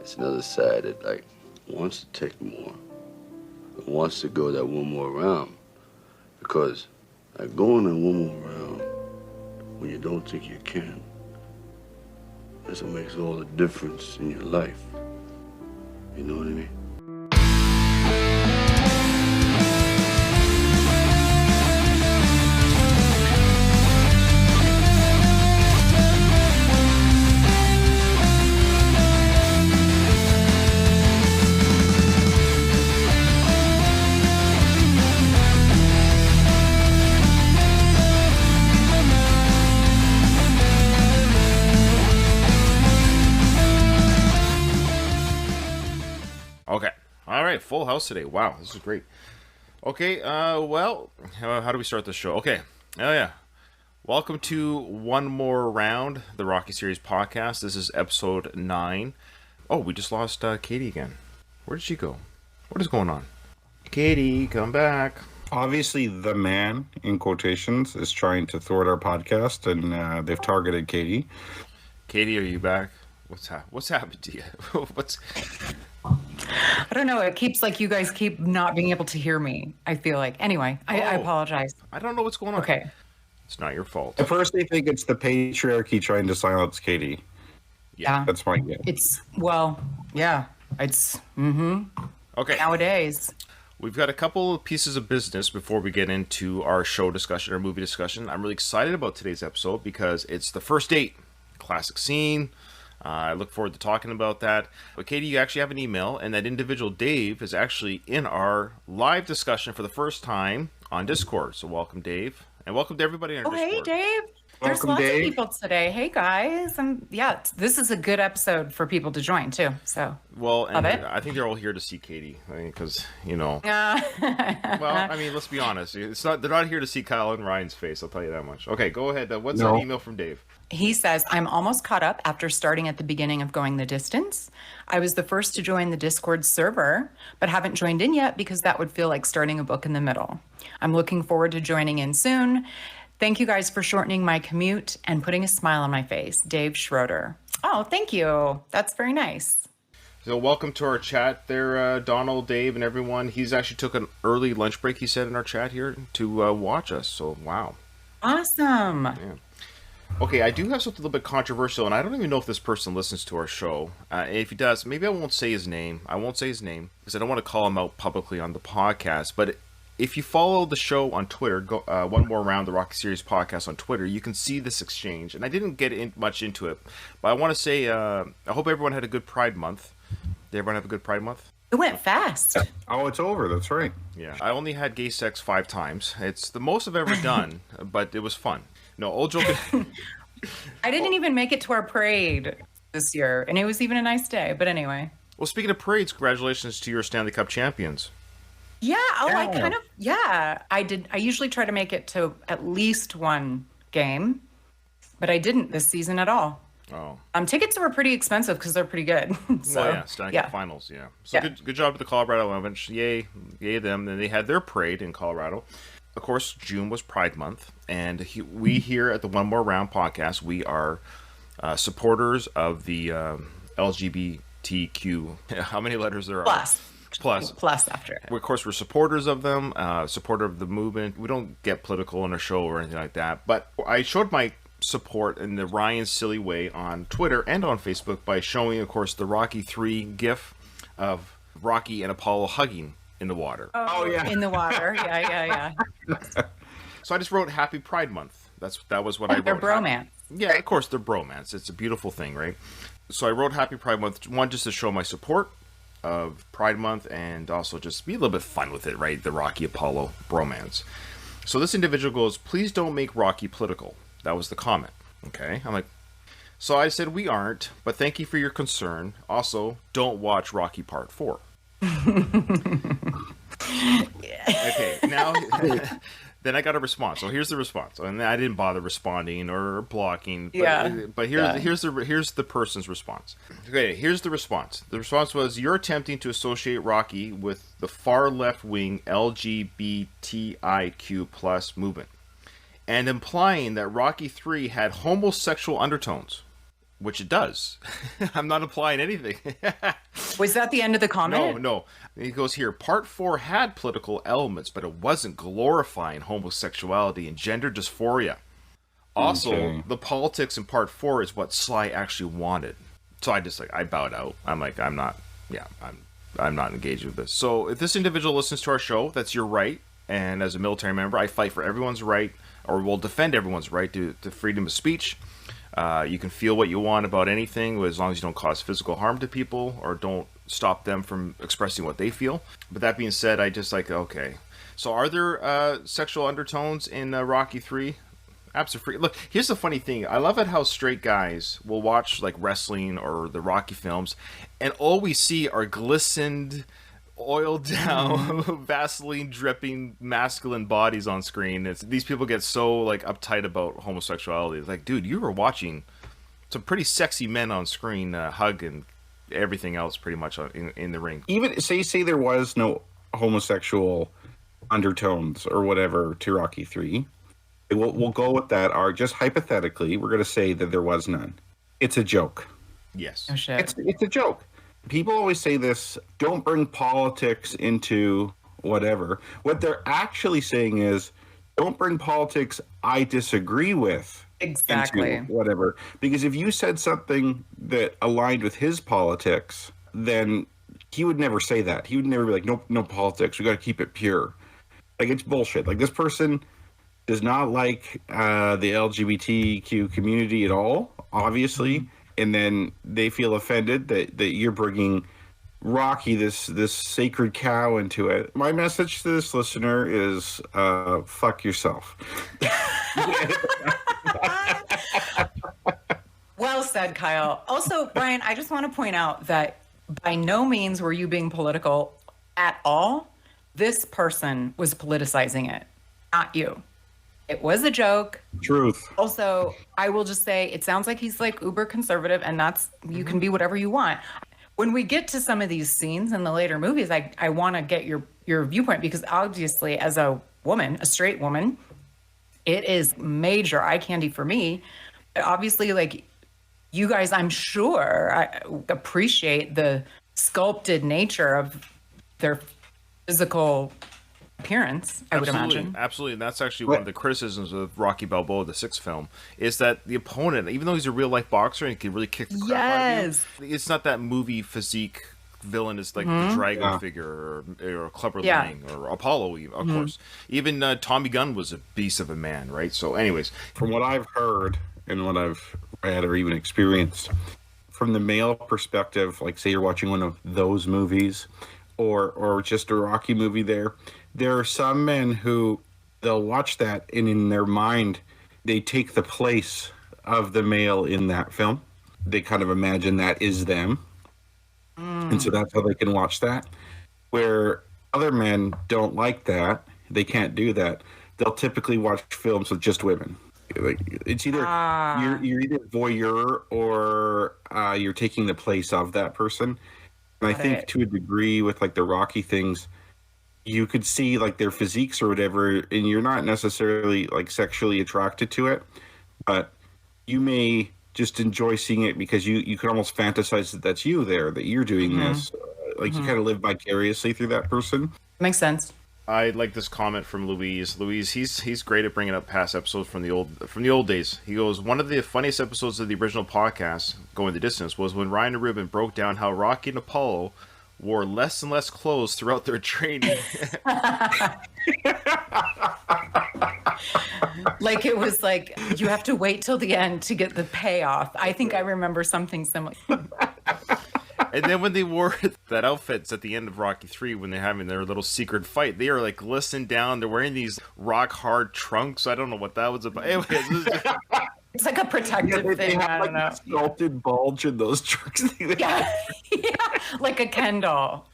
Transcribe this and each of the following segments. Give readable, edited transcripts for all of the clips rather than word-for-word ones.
it's another side that like wants to take more, and wants to go that one more round, because like going that one more round when you don't think you can, that's what makes all the difference in your life. You know what I mean? Okay. All right. Full house today. Wow. This is great. Okay. Well, how do we start the show? Okay. Oh, yeah. Welcome to One More Round, the Rocky Series podcast. This is episode 9. Oh, we just lost Katie again. Where did she go? What is going on? Katie, come back. Obviously, the man, in quotations, is trying to thwart our podcast, and they've targeted Katie. Katie, are you back? What's happened to you? I don't know. It keeps like you guys keep not being able to hear me. I feel like. Anyway, I apologize. I don't know what's going on. Okay. It's not your fault. I personally think it's the patriarchy trying to silence Katie. Yeah. That's my guess. It's Okay. nowadays. We've got a couple of pieces of business before we get into our show discussion or movie discussion. I'm really excited about today's episode because it's the first date. Classic scene. I look forward to talking about that. But Katie, you actually have an email, and that individual Dave is actually in our live discussion for the first time on Discord. So welcome, Dave. And welcome to everybody on our Discord. Hey, Dave. There's Welcome, lots Dave. of people today. Hey, guys. This is a good episode for people to join, too. So, Well, and love it. I think they're all here to see Katie, because, well, I mean, let's be honest. They're not here to see Kyle and Ryan's face, I'll tell you that much. Okay, go ahead. What's that email from Dave? He says, I'm almost caught up after starting at the beginning of Going the Distance. I was the first to join the Discord server, but haven't joined in yet because that would feel like starting a book in the middle. I'm looking forward to joining in soon. Thank you guys for shortening my commute and putting a smile on my face. Dave Schroeder. Oh, thank you. That's very nice. So welcome to our chat there, Donald, Dave, and everyone. He's actually took an early lunch break, he said, in our chat here to watch us. So, wow. Awesome. Yeah. Okay, I do have something a little bit controversial, and I don't even know if this person listens to our show. If he does, maybe I won't say his name. I won't say his name because I don't want to call him out publicly on the podcast. But if you follow the show on Twitter, go One More Round, the Rocky Series podcast on Twitter, you can see this exchange. And I didn't get much into it, but I want to say I hope everyone had a good Pride Month. Did everyone have a good Pride Month? It went fast. Oh, it's over. That's right. Yeah. I only had gay sex 5 times. It's the most I've ever done, but it was fun. No, old joke. I didn't even make it to our parade this year, and it was even a nice day. But anyway. Well, speaking of parades, congratulations to your Stanley Cup champions. Yeah. I did. I usually try to make it to at least one game, but I didn't this season at all. Oh. Tickets were pretty expensive because they're pretty good. So, well, yeah, Stanley Cup Finals, yeah. So good job to the Colorado Avalanche. Yay them. Then they had their parade in Colorado. Of course, June was Pride Month, and we here at the One More Round podcast, we are supporters of the LGBTQ. How many letters there are? Plus after. Of course, we're supporters of them, supporter of the movement. We don't get political in our show or anything like that, but I showed my support in the Ryan silly way on Twitter and on Facebook by showing, of course, the Rocky 3 gif of Rocky and Apollo hugging in the water. Oh yeah, in the water. Yeah. So I just wrote Happy Pride Month. That was what I wrote. They're bromance. Yeah, of course they're bromance. It's a beautiful thing, right? So I wrote Happy Pride Month, one, just to show my support of Pride Month and also just be a little bit fun with it, right? The Rocky Apollo bromance. So this individual goes, please don't make Rocky political. That was the comment. Okay. I'm like, so I said, we aren't, but thank you for your concern. Also, don't watch Rocky Part 4. Okay. Now, then I got a response. So here's the response. And I didn't bother responding or blocking. But here's the person's response. Okay, here's the response. The response was, you're attempting to associate Rocky with the far left-wing LGBTIQ plus movement and implying that Rocky 3 had homosexual undertones. which it does. I'm not implying anything. Was that the end of the comment? No. He goes here, part 4 had political elements, but it wasn't glorifying homosexuality and gender dysphoria. Also, the politics in part 4 is what Sly actually wanted. So I bowed out. I'm not engaged with this. So if this individual listens to our show, that's your right. And as a military member, I fight for everyone's right, or will defend everyone's right to freedom of speech. You can feel what you want about anything, as long as you don't cause physical harm to people or don't stop them from expressing what they feel. But that being said, okay. So are there sexual undertones in Rocky 3? Absolutely. Look, here's the funny thing. I love it how straight guys will watch like wrestling or the Rocky films, and all we see are glistened, oiled down, Vaseline dripping masculine bodies on screen. These people get so like uptight about homosexuality. It's like, dude, you were watching some pretty sexy men on screen hug and everything else pretty much in the ring. Even say there was no homosexual undertones or whatever to Rocky 3. We'll go with that. Or just hypothetically, we're going to say that there was none. It's a joke. Yes. Oh, shit. It's a joke. People always say this, don't bring politics into whatever. What they're actually saying is, don't bring politics I disagree with Exactly. into whatever. Because if you said something that aligned with his politics, then he would never say that. He would never be like, nope, no politics. We got to keep it pure. Like, it's bullshit. Like, this person does not like the LGBTQ community at all, obviously, and then they feel offended that you're bringing Rocky, this sacred cow, into it. My message to this listener is, fuck yourself. Well said, Kyle. Also, Brian, I just want to point out that by no means were you being political at all. This person was politicizing it, not you. It was a joke. Truth. Also, I will just say, it sounds like he's like uber conservative, and that's, you can be whatever you want. When we get to some of these scenes in the later movies, I want to get your viewpoint, because obviously as a woman, a straight woman, it is major eye candy for me. But obviously, like, you guys, I'm sure, I appreciate the sculpted nature of their physical appearance, I would imagine. Absolutely. And that's actually one of the criticisms of Rocky Balboa, the 6th film, is that the opponent, even though he's a real life boxer and he can really kick the crap out of you, it's not that movie physique villain. It's like the Drago figure or Clubber Lang or Apollo, of course. Even Tommy Gunn was a beast of a man, right? So anyways. From what I've heard and what I've read or even experienced, from the male perspective, like say you're watching one of those movies or just a Rocky movie, there are some men who they'll watch that and in their mind they take the place of the male in that film. They kind of imagine that is them. And so that's how they can watch that. Where other men don't like that, they can't do that. They'll typically watch films with just women. Like, it's either you're either voyeur or you're taking the place of that person. And I think to a degree with like the Rocky things, you could see like their physiques or whatever, and you're not necessarily like sexually attracted to it, but you may just enjoy seeing it because you can almost fantasize that that's you there, that you're doing this. Like you kind of live vicariously through that person. Makes sense. I like this comment from Louise. Louise, he's great at bringing up past episodes from the old days. He goes, one of the funniest episodes of the original podcast, Going the Distance, was when Ryan and Ruben broke down how Rocky and Apollo wore less and less clothes throughout their training. Like it was like, you have to wait till the end to get the payoff. I think I remember something similar. And then when they wore that outfits at the end of Rocky 3, when they're having their little secret fight, they are like glistening down. They're wearing these rock hard trunks. I don't know what that was about. Anyways, it's like a protective thing. They have, I don't know. Sculpted bulge in those trunks. Yeah, like a Ken doll.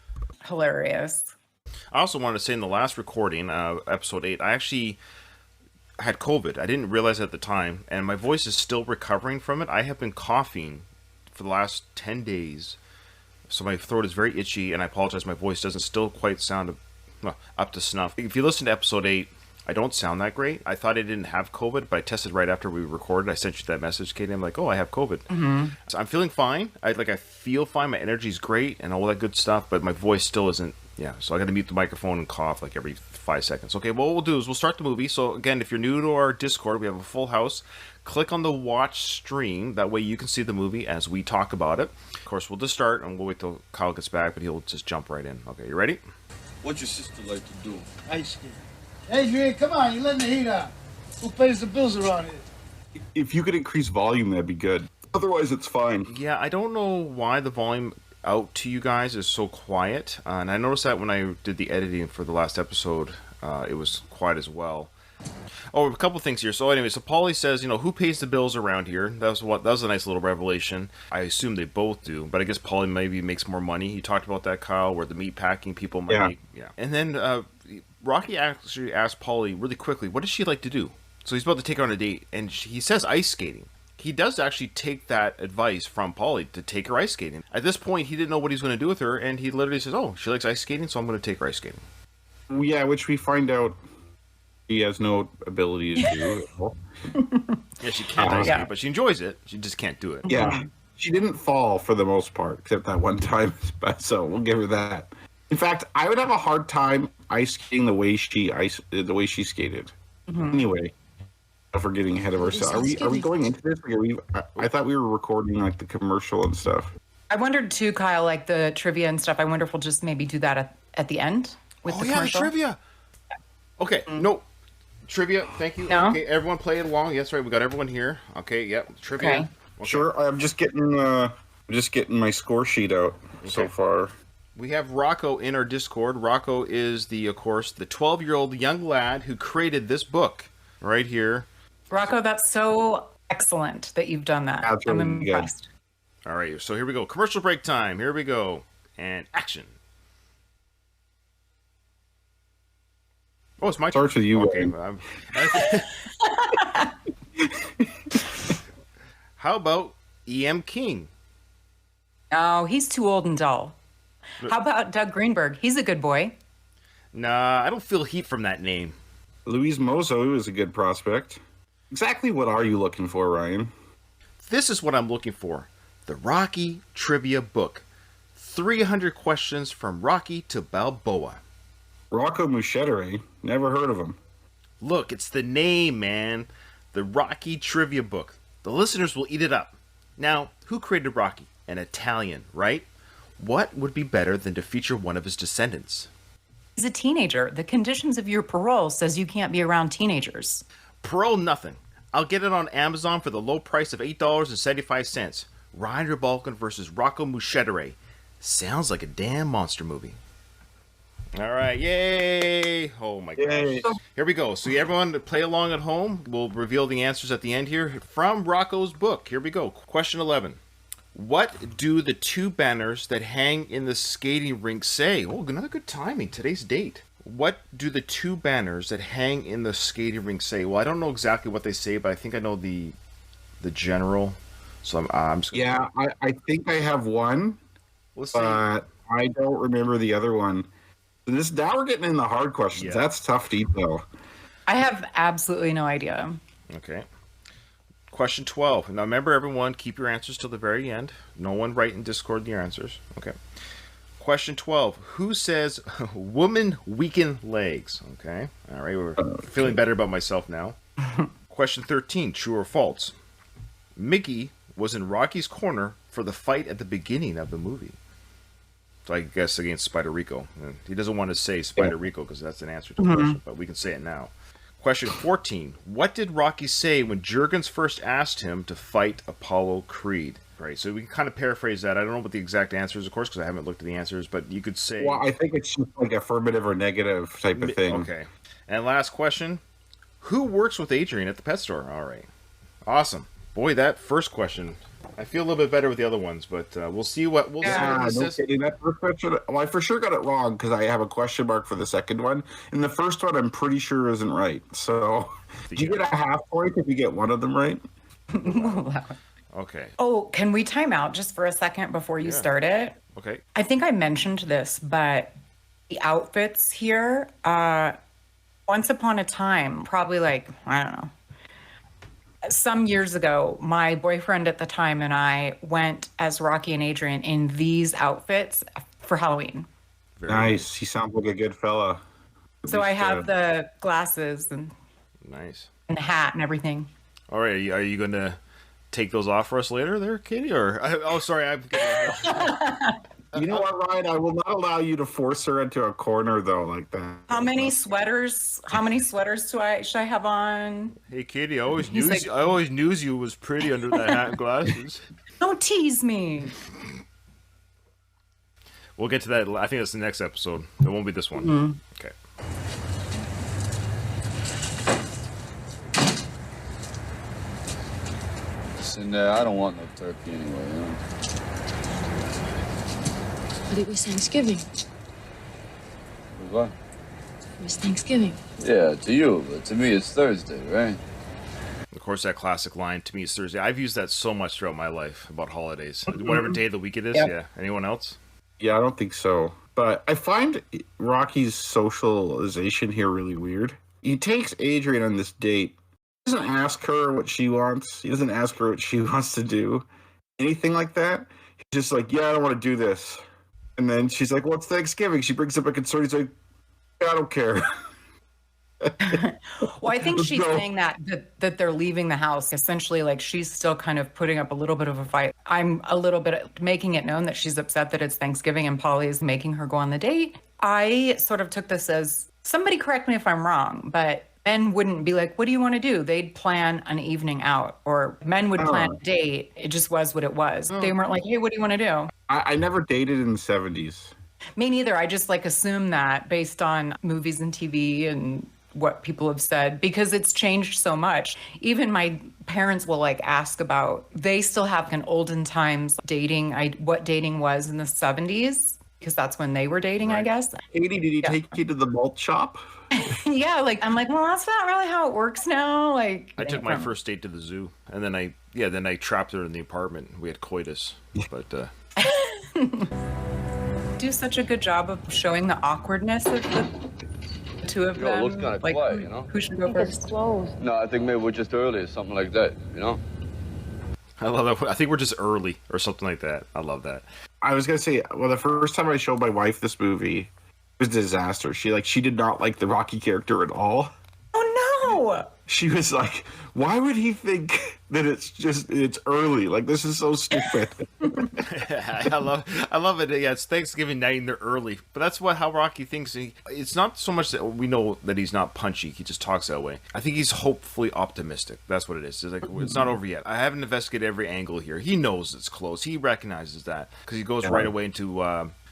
Hilarious. I also wanted to say in the last recording, episode 8, I actually had COVID. I didn't realize it at the time, and my voice is still recovering from it. I have been coughing for the last 10 days. So my throat is very itchy, and I apologize. My voice doesn't still quite sound up to snuff. If you listen to episode 8, I don't sound that great. I thought I didn't have COVID, but I tested right after we recorded. I sent you that message, Katie. I'm like, oh, I have COVID. So I'm feeling fine. I feel fine. My energy's great and all that good stuff, but my voice still isn't. Yeah, so I got to mute the microphone and cough like every 5 seconds. Okay, well, what we'll do is we'll start the movie. So again, if you're new to our Discord, we have a full house. Click on the watch stream. That way you can see the movie as we talk about it. Of course, we'll just start and we'll wait till Kyle gets back, but he'll just jump right in. Okay, you ready? What's your sister like to do? Ice skating. Adrian, come on, you're letting the heat out. Who pays the bills around here? If you could increase volume, that'd be good. Otherwise, it's fine. Yeah, I don't know why the volume out to you guys is so quiet. And I noticed that when I did the editing for the last episode, it was quiet as well. Oh, a couple things here. So anyway, so Paulie says, who pays the bills around here? That was a nice little revelation. I assume they both do, but I guess Paulie maybe makes more money. You talked about that, Kyle, where the meat packing people might make. Yeah. And then Rocky actually asked Paulie really quickly, what does she like to do? So he's about to take her on a date, and he says ice skating. He does actually take that advice from Paulie to take her ice skating. At this point, he didn't know what he's going to do with her, and he literally says, oh, she likes ice skating, so I'm going to take her ice skating. Yeah, which we find out he has no ability to do. Yeah, she can't ice skate, but she enjoys it. She just can't do it. Yeah, she didn't fall for the most part, except that one time, so we'll give her that. In fact, I would have a hard time ice skating the way she skated. Anyway, if we're getting ahead of ourselves, are we going into this? I thought we were recording like the commercial and stuff. I wondered too, Kyle, like the trivia and stuff. I wonder if we'll just maybe do that at the end with the commercial. The trivia. Okay, no. Trivia, thank you. No? Okay, everyone play it along. Yes, right. We got everyone here. Okay, yep. Trivia. Okay. Sure, I'm just getting my score sheet out so far. We have Rocco in our Discord. Rocco is of course, the 12-year-old young lad who created this book right here. Rocco, that's so excellent that you've done that. That's I'm really impressed. All right, so here we go. Commercial break time. Here we go. And action. Oh, it's my turn. Starts with you. Okay. How about E.M. King? No, he's too old and dull. How about Doug Greenberg? He's a good boy. Nah, I don't feel heat from that name. Luis Mozo is a good prospect. Exactly what are you looking for, Ryan? This is what I'm looking for. The Rocky Trivia Book. 300 questions from Rocky to Balboa. Rocco Muschettere. Never heard of him. Look, it's the name, man. The Rocky Trivia Book. The listeners will eat it up. Now, who created Rocky? An Italian, right? What would be better than to feature one of his descendants? He's a teenager. The conditions of your parole says you can't be around teenagers. Parole nothing. I'll get it on Amazon for the low price of $8.75. Ryan Rebalkin versus Rocco Muschettere. Sounds like a damn monster movie. All right, yay! Oh my gosh. Here we go. So everyone play along at home. We'll reveal the answers at the end here from Rocco's book. Here we go. Question 11. What do the two banners that hang in the skating rink say? Oh, another good timing. Today's date. What do the two banners that hang in the skating rink say? Well, I don't know exactly what they say, but I think I know the general. So I'm just Yeah, I think I have one, Let's see. but I don't remember the other one. Now we're getting in the hard questions. Yeah. That's tough to eat, though. I have absolutely no idea. Okay. Question 12. Now remember, everyone, keep your answers till the very end. No one write in Discord your answers. Okay. Question 12. Who says woman weaken legs? Okay. All right. We're feeling better about myself now. Question 13. True or false? Mickey was in Rocky's corner for the fight at the beginning of the movie. So I guess against Spider Rico. He doesn't want to say Spider Rico because that's an answer to the question, but we can say it now. Question 14. What did Rocky say when Juergens first asked him to fight Apollo Creed? Right, so we can kind of paraphrase that. I don't know what the exact answer is, of course, because I haven't looked at the answers, but you could say... Well, I think it's just like affirmative or negative type of thing. Okay. And last question. Who works with Adrian at the pet store? All right. Awesome. Boy, that first question... I feel a little bit better with the other ones, but we'll see what see what he No says. kidding. That first question, well, I for sure got it wrong because I have a question mark for the second one. And the first one, I'm pretty sure isn't right. So, do you get a half point if you get one of them right? Okay. Oh, can we time out just for a second before you start it? Okay. I think I mentioned this, but the outfits here, Once upon a time, probably like, I don't know, some years ago, my boyfriend at the time and I went as Rocky and Adrian in these outfits for Halloween. Very Nice. He sounds like a good fella. At So I least, have the glasses and nice. the hat and everything. All right, are you going to take those off for us later there, Katie? Or sorry, I'm You know what, Ryan? I will not allow you to force her into a corner though, like that. How many sweaters should I have on? Hey, Katie, I always He's knew you was pretty under that hat and glasses. Don't tease me. We'll get to that. I think that's the next episode. It won't be this one. Okay. Listen, I don't want no turkey anyway, you know? But it was Thanksgiving. What? It was Thanksgiving. Yeah, to you, but to me it's Thursday, right? Of course, that classic line, to me, it's Thursday. I've used that so much throughout my life about holidays. Whatever day of the week it is, yeah. Anyone else? Yeah, I don't think so. But I find Rocky's socialization here really weird. He takes Adrian on this date. He doesn't ask her what she wants. He doesn't ask her what she wants to do. Anything like that. He's just like, yeah, I don't want to do this. And then she's like, well, it's Thanksgiving. She brings up a concern. He's like, yeah, I don't care. Well, I think she's saying that they're leaving the house. Essentially, like she's still kind of putting up a little bit of a fight. I'm a little bit making it known that she's upset that it's Thanksgiving and Polly's making her go on the date. I sort of took this as, somebody correct me if I'm wrong, but men wouldn't be like, what do you want to do? They'd plan an evening out, or men would plan a date. It just was what it was. They weren't like, hey, what do you want to do? I never dated in the 70s. Me neither. I just like assume that based on movies and TV and what people have said, because it's changed so much. Even my parents will like ask about, they still have an olden times dating, what dating was in the 70s, because that's when they were dating, I guess. Katie, did he take you to the malt shop? Yeah, like I'm like, well, that's not really how it works now. Like I took my first date to the zoo, and then I trapped her in the apartment. We had coitus, but do such a good job of showing the awkwardness of the two of them. It looks kind of like, quiet, you know? Who should go It's first? closed. No, I think maybe we're just early or something like that, you know? I love that. I think we're just early or something like that. I love that. I was gonna say, well, the first time I showed my wife this movie, it was a disaster. She did not like the Rocky character at all. Oh no! She was like, why would he think that it's early? Like, this is so stupid. I love it. Yeah, it's Thanksgiving night and they're early, but that's how Rocky thinks. It's not so much that we know that he's not punchy. He just talks that way. I think he's hopefully optimistic. That's what it is. It's like, it's not over yet. I haven't investigated every angle here. He knows it's close. He recognizes that because he goes right away into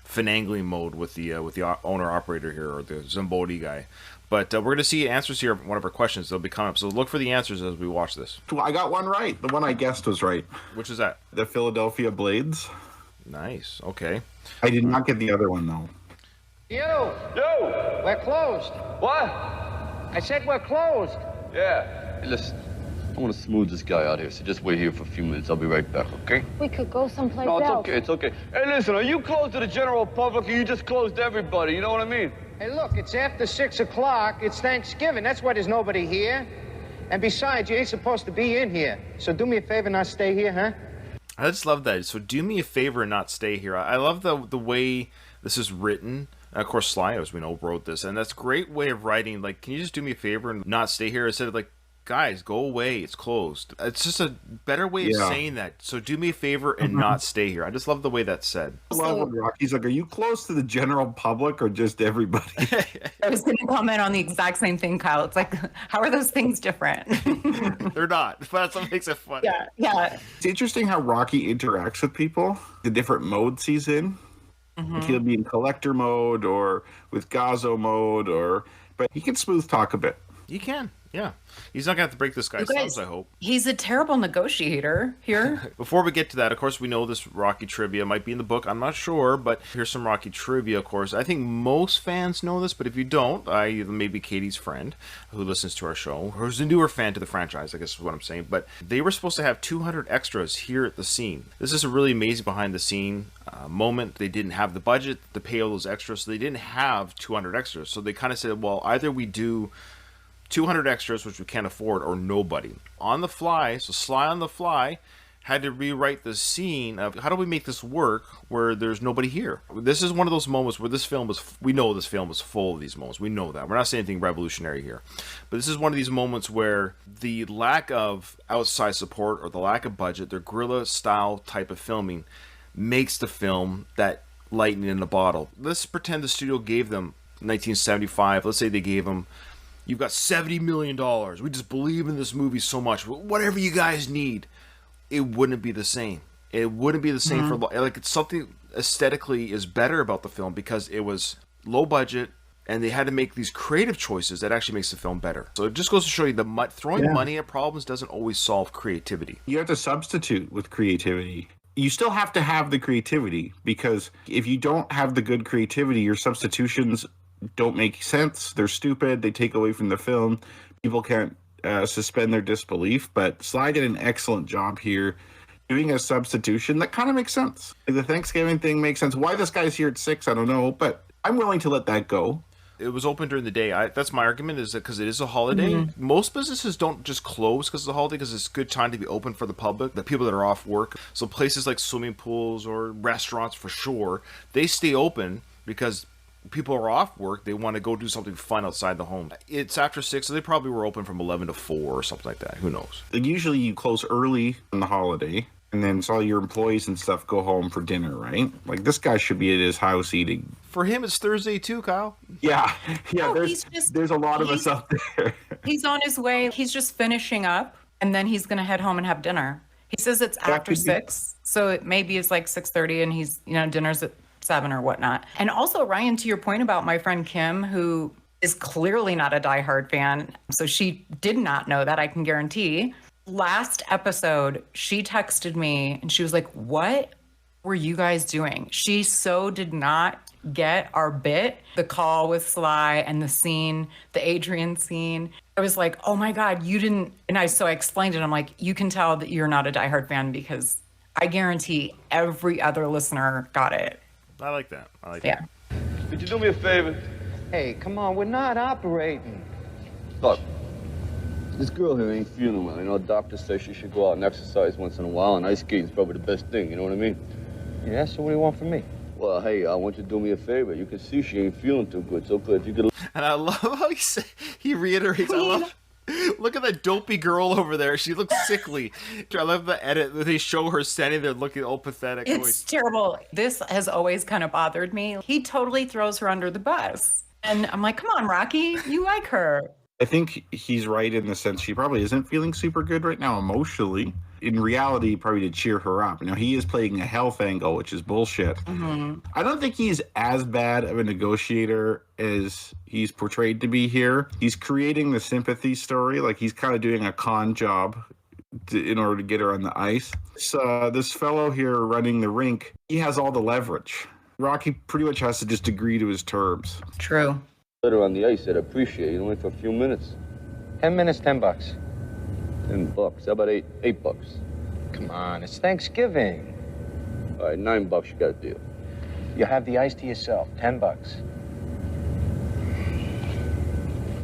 finagling mode with the owner operator here, or the Zambodi guy. But we're going to see answers here. One of our questions, they'll be coming up. So look for the answers as we watch this. I got one right. The one I guessed was right. Which is that? The Philadelphia Blades. Nice. Okay. I did not get the other one, though. You! We're closed. What? I said we're closed. Yeah. Hey, listen, I want to smooth this guy out here, so just wait here for a few minutes. I'll be right back, okay? We could go someplace No, it's else. okay, it's okay. Hey, listen, are you closed to the general public, or you just closed to everybody? You know what I mean? Hey, look, it's after 6 o'clock. It's Thanksgiving. That's why there's nobody here. And besides, you ain't supposed to be in here. So do me a favor and not stay here, huh? I just love that. So do me a favor and not stay here. I love the way this is written. And of course, Sly, as we know, wrote this. And that's a great way of writing. Like, can you just do me a favor and not stay here? Instead of like, guys, go away. It's closed. It's just a better way of saying that. So do me a favor and not stay here. I just love the way that's said. I love when Rocky's like, are you close to the general public or just everybody? I was going to comment on the exact same thing, Kyle. It's like, how are those things different? They're not. But that's what makes it fun. Yeah. It's interesting how Rocky interacts with people, the different modes he's in. Like he'll be in collector mode or with Gazzo mode, but he can smooth talk a bit. You can. Yeah. He's not going to have to break this guy's You guys, thumbs, I hope. he's a terrible negotiator here. Before we get to that, of course, we know this Rocky trivia might be in the book. I'm not sure, but here's some Rocky trivia, of course. I think most fans know this, but if you don't, maybe Katie's friend who listens to our show, who's a newer fan to the franchise, I guess is what I'm saying, but they were supposed to have 200 extras here at the scene. This is a really amazing behind-the-scene moment. They didn't have the budget to pay all those extras, so they didn't have 200 extras. So they kind of said, well, either we do 200 extras, which we can't afford, or nobody. On the fly, so Sly on the fly had to rewrite the scene of how do we make this work where there's nobody here. This is one of those moments where we know this film was full of these moments. We know that. We're not saying anything revolutionary here. But this is one of these moments where the lack of outside support or the lack of budget, their guerrilla style type of filming, makes the film that lightning in the bottle. Let's pretend the studio gave them 1975. Let's say they gave them, you've got $70 million. We just believe in this movie so much. Whatever you guys need. It wouldn't be the same. It wouldn't be the same for, like, it's something aesthetically is better about the film because it was low budget and they had to make these creative choices that actually makes the film better. So it just goes to show you that throwing money at problems doesn't always solve creativity. You have to substitute with creativity. You still have to have the creativity, because if you don't have the good creativity, your substitutions don't make sense. They're stupid. They take away from the film. People can't suspend their disbelief. But Sly did an excellent job here doing a substitution that kind of makes sense. The Thanksgiving thing makes sense. Why this guy's here at 6, I don't know, but I'm willing to let that go. It was open during the day. That's my argument, is that because it is a holiday. Most businesses don't just close because it's a holiday, because it's a good time to be open for the public, the people that are off work. So places like swimming pools or restaurants, for sure, they stay open because people are off work. They want to go do something fun outside the home. It's after 6, so they probably were open from 11 to 4 or something like that. Who knows? Usually you close early on the holiday, and then all your employees and stuff go home for dinner, right? Like, this guy should be at his house eating. For him, it's Thursday too, Kyle. Yeah. No, there's a lot of us out there. He's on his way. He's just finishing up, and then he's going to head home and have dinner. He says it's after 6, so it maybe it's like 6:30, and he's, dinner's at 7 or whatnot. And also, Ryan, to your point about my friend Kim, who is clearly not a diehard fan, so she did not know that, I can guarantee. Last episode, she texted me and she was like, what were you guys doing? She so did not get our bit, the call with Sly and the scene, the Adrian scene. I was like, oh my God, you didn't. And I explained it. I'm like, you can tell that you're not a diehard fan, because I guarantee every other listener got it. I like that. Yeah. Could you do me a favor? Hey, come on, we're not operating. Look, this girl here ain't feeling well. Doctor says she should go out and exercise once in a while, and ice skating's probably the best thing, you know what I mean? Yeah, so what do you want from me? Well, hey, I want you to do me a favor. You can see she ain't feeling too good, so if you could... And I love how he reiterates, look at that dopey girl over there. She looks sickly. I love the edit. They show her standing there looking all pathetic. It's terrible. This has always kind of bothered me. He totally throws her under the bus. And I'm like, come on, Rocky, you like her. I think he's right in the sense she probably isn't feeling super good right now emotionally. In reality, probably to cheer her up. Now, he is playing a health angle, which is bullshit. I don't think he's as bad of a negotiator as he's portrayed to be here. He's creating the sympathy story. Like, he's kind of doing a con job in order to get her on the ice. So this fellow here running the rink, he has all the leverage. Rocky pretty much has to just agree to his terms. True. Let her on the ice, I'd appreciate it. Only for a few minutes. 10 minutes, $10. $10. How about $8? Come on, it's Thanksgiving. All right, $9, you got a deal. You have the ice to yourself, $10.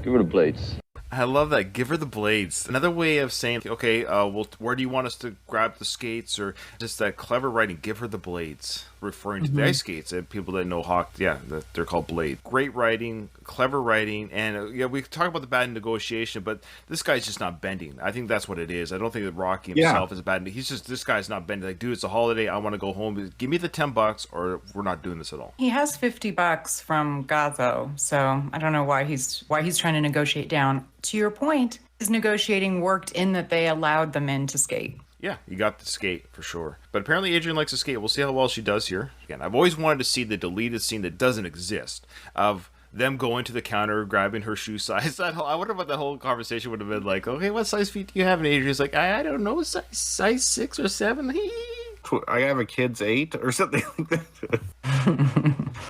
Give her the blades. I love that. Give her the blades. Another way of saying, okay, where do you want us to grab the skates? Or just that clever writing, give her the blades. Referring to the ice skates. And people that know hockey, they're called blades. Great writing, clever writing. And we talk about the bad negotiation, but this guy's just not bending. I think that's what it is. I don't think that Rocky himself is bad. He's just, this guy's not bending. Like, dude, it's a holiday. I want to go home. Give me the $10 or we're not doing this at all. He has $50 from Gazzo, so I don't know why he's trying to negotiate down. To your point, his negotiating worked in that they allowed the men to skate. Yeah, you got the skate for sure. But apparently Adrian likes to skate. We'll see how well she does here. Again, I've always wanted to see the deleted scene that doesn't exist of them going to the counter, grabbing her shoe size. I wonder what that whole conversation would have been like. Okay, what size feet do you have? And Adrian's like, I don't know, size 6 or 7. I have a kid's 8 or something like that.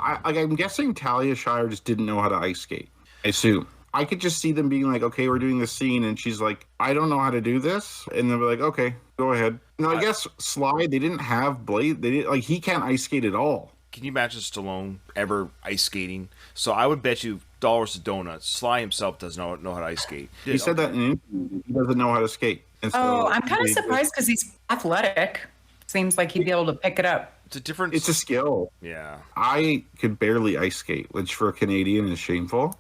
I'm guessing Talia Shire just didn't know how to ice skate. I assume. I could just see them being like, okay, we're doing this scene, and she's like, I don't know how to do this, and they'll be like, okay, go ahead. And I guess Sly, they didn't have blade. They didn't, like, he can't ice skate at all. Can you imagine Stallone ever ice skating? So I would bet you dollars to donuts, Sly himself doesn't know how to ice skate. He said that in an interview. He doesn't know how to skate. And so I'm kind of surprised because he's athletic. Seems like he'd be able to pick it up. It's a skill. Yeah. I could barely ice skate, which for a Canadian is shameful.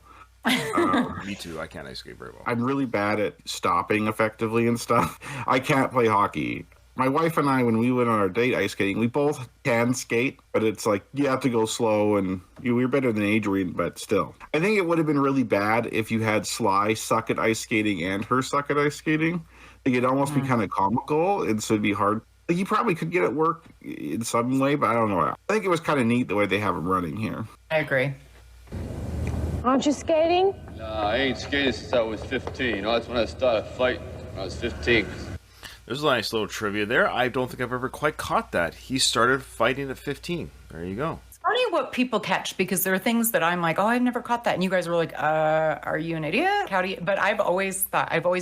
Me too. I can't ice skate very well. I'm really bad at stopping effectively and stuff. I can't play hockey. My wife and I, when we went on our date ice skating, we both can skate, but it's like you have to go slow, and we're better than Adrian, but still. I think it would have been really bad if you had Sly suck at ice skating and her suck at ice skating. Like, it'd almost be kind of comical, and so it'd be hard. Like, you probably could get it work in some way, but I don't know. I think it was kind of neat the way they have him running here. I agree. Aren't you skating? Nah, I ain't skated since I was 15. You know, that's when I started fighting, when I was 15. There's a nice little trivia there. I don't think I've ever quite caught that. He started fighting at 15. There you go. It's funny what people catch, because there are things that I'm like, oh, I've never caught that. And you guys were like, are you an idiot? How do you? But I've always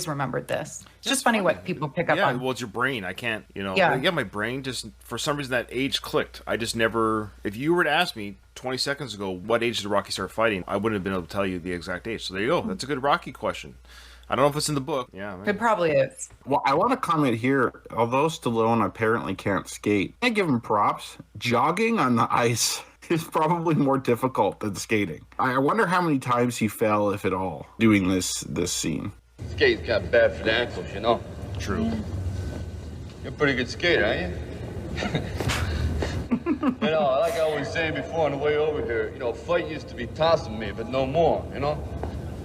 remembered this. It's just funny what people pick up on. Well, it's your brain. I can't, Yeah. My brain just, for some reason, that age clicked. I just never, if you were to ask me 20 seconds ago, what age did Rocky start fighting? I wouldn't have been able to tell you the exact age. So there you go. That's a good Rocky question. I don't know if it's in the book. Yeah, It probably is. Well, I want to comment here. Although Stallone apparently can't skate, I give him props. Jogging on the ice is probably more difficult than skating. I wonder how many times he fell, if at all, doing this scene. Skating's kind of bad for the ankles, you know? True. You're a pretty good skater, aren't you? You know, like I was saying before on the way over here, fight used to be tossing me, but no more, you know?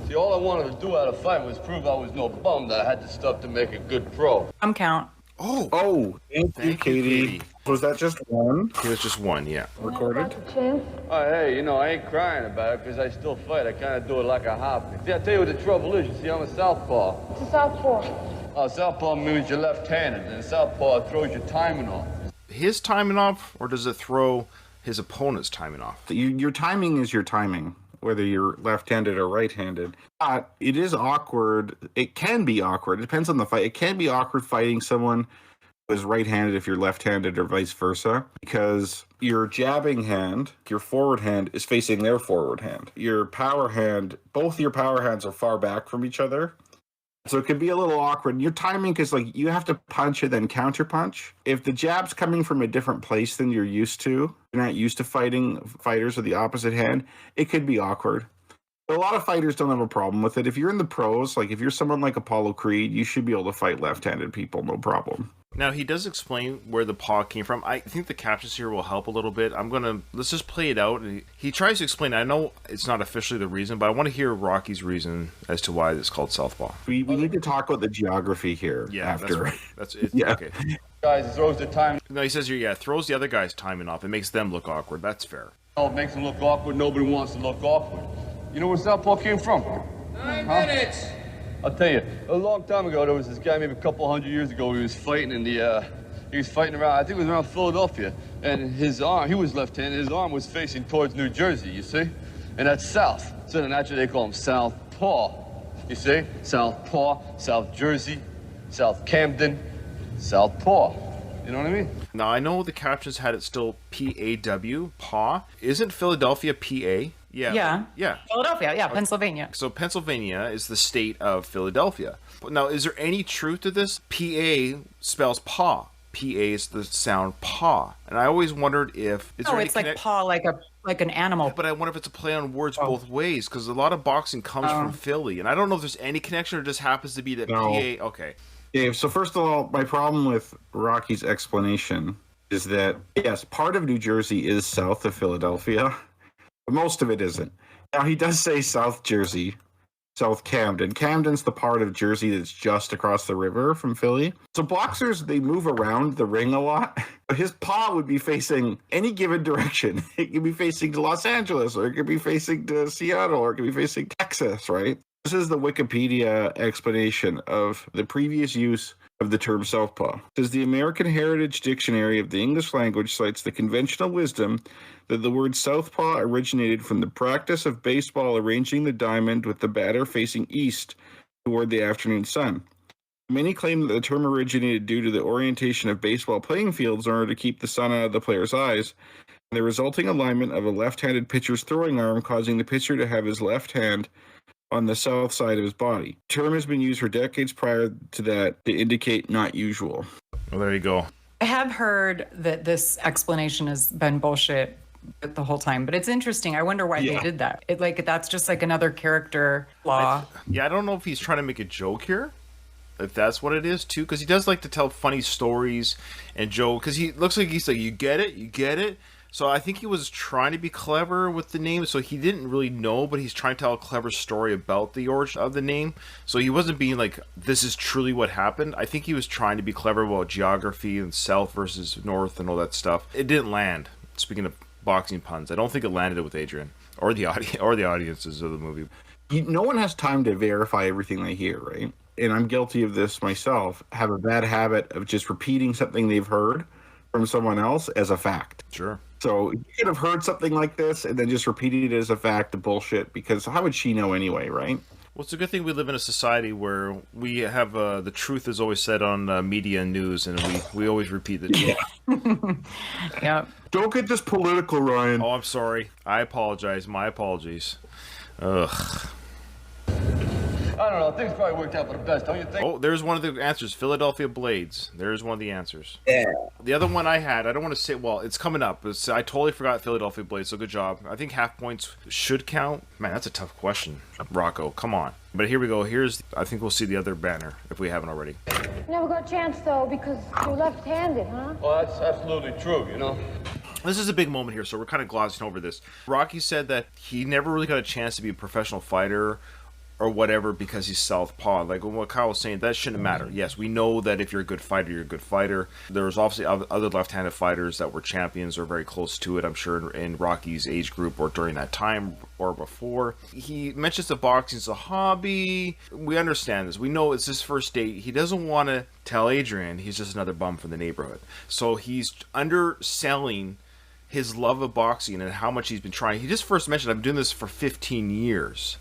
See, all I wanted to do out of fight was prove I was no bum, that I had the stuff to make a good pro. Count. Oh, thank you, Katie. Was that just one? It was just one, yeah. Recorded? Oh, hey, I ain't crying about it because I still fight. I kind of do it like a hobby. See, I tell you what the trouble is. You see, I'm a southpaw. What's a southpaw? Oh, southpaw means you're left-handed, and southpaw throws your timing off. His timing off, or does it throw his opponent's timing off? Your timing is your timing, whether you're left-handed or right-handed. But it is awkward. It can be awkward. It depends on the fight. It can be awkward fighting someone who is right-handed if you're left-handed or vice versa, because your jabbing hand, your forward hand, is facing their forward hand. Your power hand, both your power hands are far back from each other. So it can be a little awkward. Your timing, because you have to punch and then counter punch. If the jab's coming from a different place than you're used to, you're not used to fighting fighters with the opposite hand, it could be awkward. But a lot of fighters don't have a problem with it. If you're in the pros, like if you're someone like Apollo Creed, you should be able to fight left-handed people, no problem. Now, he does explain where the paw came from. I think the captions here will help a little bit. Let's just play it out. He tries to explain. I know it's not officially the reason, but I want to hear Rocky's reason as to why it's called Southpaw. We need to talk about the geography here. Yeah, after. that's right. That's it. Yeah. Okay. Guys, it throws the time. No, he says here, throws the other guy's timing off. It makes them look awkward. That's fair. It makes them look awkward. Nobody wants to look awkward. You know where southpaw came from? 9 minutes. I'll tell you, a long time ago, there was this guy, maybe a couple hundred years ago, he was fighting in he was fighting around, I think it was around Philadelphia, and his arm, he was left-handed, his arm was facing towards New Jersey, you see? And that's south. So then naturally they call him Southpaw, you see? Southpaw, South Jersey, South Camden, Southpaw. You know what I mean? Now, I know the captions had it still P-A-W, paw. Isn't Philadelphia P-A? Yeah. Philadelphia, Pennsylvania. So Pennsylvania is the state of Philadelphia. Now, is there any truth to this? P-A spells paw. P-A is the sound paw. And I always wondered if... It's like paw, like an animal. But I wonder if it's a play on words both ways, because a lot of boxing comes from Philly. And I don't know if there's any connection or it just happens to be that P-A... Okay. Dave, so first of all, my problem with Rocky's explanation is that, yes, part of New Jersey is south of Philadelphia. Most of it isn't. Now, he does say South Jersey, South Camden. Camden's the part of Jersey that's just across the river from Philly. So boxers, they move around the ring a lot. His paw would be facing any given direction. It could be facing to Los Angeles, or it could be facing to Seattle, or it could be facing Texas, right? This is the Wikipedia explanation of the previous use of the term southpaw. It says the American Heritage Dictionary of the English language cites the conventional wisdom that the word southpaw originated from the practice of baseball arranging the diamond with the batter facing east toward the afternoon sun. Many claim that the term originated due to the orientation of baseball playing fields in order to keep the sun out of the player's eyes, and the resulting alignment of a left-handed pitcher's throwing arm causing the pitcher to have his left hand on the south side of his body. The term has been used for decades prior to that to indicate not usual. Well, there you go. I have heard that this explanation has been bullshit the whole time, but it's interesting. I wonder why they did that. That's just like another character flaw. I don't know if he's trying to make a joke here, if that's what it is too, because he does like to tell funny stories and joke, because he looks like he's like, you get it. So I think he was trying to be clever with the name, so he didn't really know, but he's trying to tell a clever story about the origin of the name. So he wasn't being like, this is truly what happened. I think he was trying to be clever about geography and south versus north and all that stuff. It didn't land. Speaking of boxing puns, I don't think it landed with Adrian or the audiences of the movie. No one has time to verify everything they hear, right? And I'm guilty of this myself. Have a bad habit of just repeating something they've heard from someone else as a fact. Sure. So you could have heard something like this and then just repeated it as a fact of bullshit, because how would she know anyway, right? Well, it's a good thing we live in a society where we have the truth is always said on media and news, and we always repeat the truth. Yeah. Don't get this political, Ryan. Oh, I'm sorry. I apologize. My apologies. Ugh. I don't know. Things probably worked out for the best, don't you think? Oh, there's one of the answers. Philadelphia Blades. There's one of the answers. Yeah. The other one I had, I don't want to say, well, it's coming up. I totally forgot Philadelphia Blades, so good job. I think half points should count. Man, that's a tough question, Rocco. Come on. But here we go. I think we'll see the other banner, if we haven't already. Never got a chance, though, because you're left-handed, huh? Well, that's absolutely true, you know. This is a big moment here, so we're kind of glossing over this. Rocky said that he never really got a chance to be a professional fighter or whatever because he's southpaw. Like what Kyle was saying, that shouldn't matter. Yes, we know that if you're a good fighter, you're a good fighter. There's obviously other left-handed fighters that were champions or very close to it, I'm sure, in Rocky's age group or during that time or before. He mentions that boxing's a hobby. We understand this. We know it's his first date. He doesn't want to tell Adrian he's just another bum from the neighborhood. So he's underselling his love of boxing and how much he's been trying. He just first mentioned, I'm doing this for 15 years.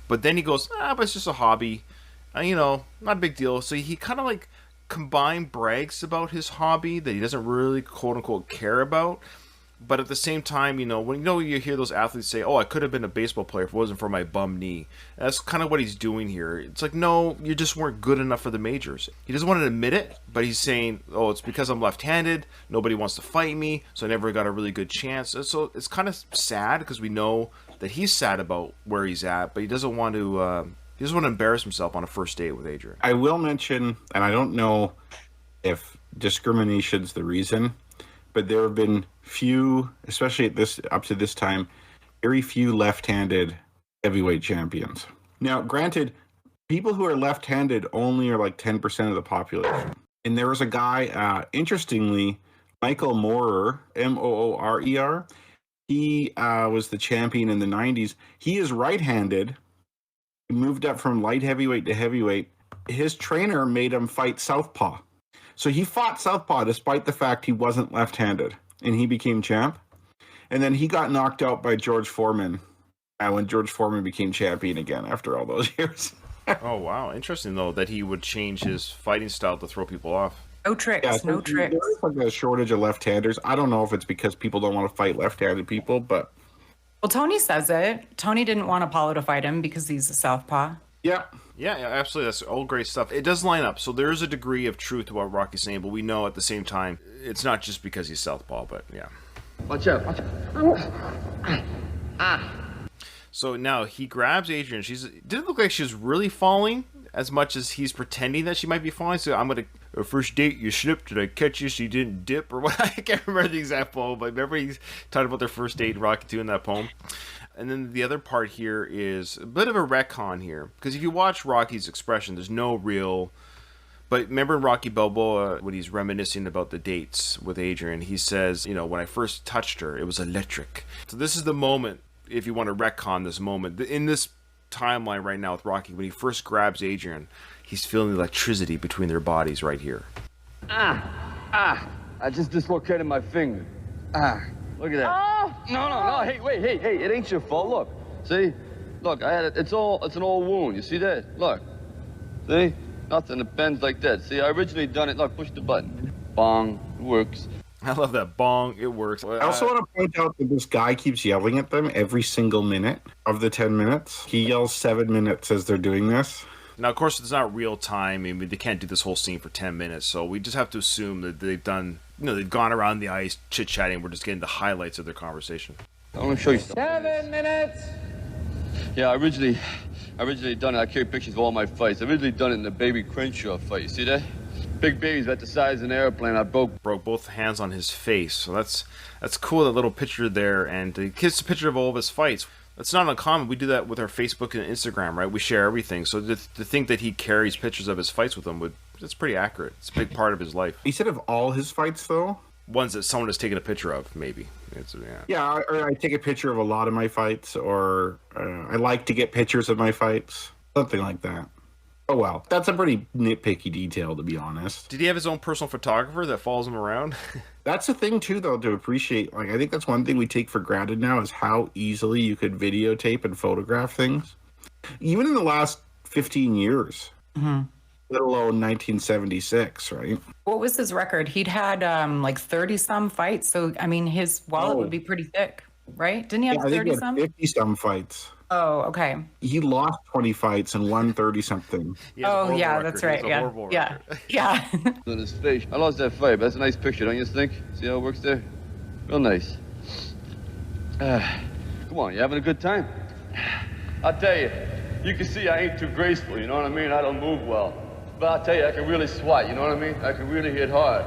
But then he goes, but it's just a hobby. Not a big deal. So he kind of like combined brags about his hobby that he doesn't really quote unquote care about. But at the same time, when you hear those athletes say, oh, I could have been a baseball player if it wasn't for my bum knee. That's kind of what he's doing here. It's like, no, you just weren't good enough for the majors. He doesn't want to admit it, but he's saying, oh, it's because I'm left-handed. Nobody wants to fight me, so I never got a really good chance. So it's kind of sad because we know that he's sad about where he's at, but he doesn't want to embarrass himself on a first date with Adrian. I will mention, and I don't know if discrimination's the reason, but there have been few, especially up to this time, very few left-handed heavyweight champions. Now, granted, people who are left-handed only are like 10% of the population. And there was a guy, interestingly, Michael Moorer, Moorer. He was the champion in the 90s. He is right-handed. He moved up from light heavyweight to heavyweight. His trainer made him fight southpaw. So he fought southpaw despite the fact he wasn't left-handed, and he became champ. And then he got knocked out by George Foreman when George Foreman became champion again after all those years. Oh, wow. Interesting, though, that he would change his fighting style to throw people off. No tricks, Yeah, no tricks. There's like a shortage of left-handers. I don't know if it's because people don't want to fight left-handed people, but... Well, Tony says it. Tony didn't want Apollo to fight him because he's a southpaw. Yeah. Yeah, absolutely. That's all great stuff. It does line up. So there is a degree of truth to what Rocky's saying, but we know at the same time, it's not just because he's southpaw, but yeah. Watch out. So now he grabs Adrian. Didn't look like she was really falling as much as he's pretending that she might be falling. So I'm going to, first date, you slipped. Did I catch you so you didn't dip? Or what? I can't remember the exact poem, but remember he's talking about their first date, Rocky 2 in that poem. And then the other part here is a bit of a retcon here. Because if you watch Rocky's expression, there's no real... But remember in Rocky Balboa, when he's reminiscing about the dates with Adrian, he says, when I first touched her, it was electric. So this is the moment, if you want to retcon this moment. In this timeline right now with Rocky, when he first grabs Adrian, he's feeling the electricity between their bodies right here. I just dislocated my finger. Look at that. Oh! No, hey, wait, hey, it ain't your fault. Look, see? Look, I had it. It's an old wound. You see that? Look. See? Nothing that bends like that. See, I originally done it. Look, push the button. Bong. It works. I love that. Bong. It works. I also want to point out that this guy keeps yelling at them every single minute of the 10 minutes. He yells 7 minutes as they're doing this. Now, of course, it's not real time. I mean, they can't do this whole scene for 10 minutes. So we just have to assume that they've done, they've gone around the ice chit-chatting. We're just getting the highlights of their conversation. I want to show you something. 7 minutes. Yeah, I originally done it. I carry pictures of all my fights. I originally done it in the Baby Crenshaw fight. You see that? Big baby's about the size of an airplane. I broke Both hands on his face. So that's cool, that little picture there. And he gets a picture of all of his fights. That's not uncommon. We do that with our Facebook and Instagram, right? We share everything. So to think that he carries pictures of his fights with him, that's pretty accurate. It's a big part of his life. He said of all his fights, though? Ones that someone has taken a picture of, maybe. Yeah, or I take a picture of a lot of my fights, or I like to get pictures of my fights. Something like that. Oh, well. That's a pretty nitpicky detail, to be honest. Did he have his own personal photographer that follows him around? That's the thing, too, though, to appreciate. Like, I think that's one thing we take for granted now is how easily you could videotape and photograph things. Even in the last 15 years. Mm-hmm. Let alone 1976, right? What was his record? He'd had like 30-some fights. So, I mean, his wallet would be pretty thick, right? Didn't he have 30-some? 50-some fights. Oh, okay. He lost 20 fights and won 30-something. Oh, yeah, that's right. Yeah. On his face. I lost that fight, but that's a nice picture, don't you think? See how it works there? Real nice. Come on, you having a good time? I'll tell you, you can see I ain't too graceful, you know what I mean? I don't move well. But I'll tell you, I can really swat, you know what I mean? I can really hit hard.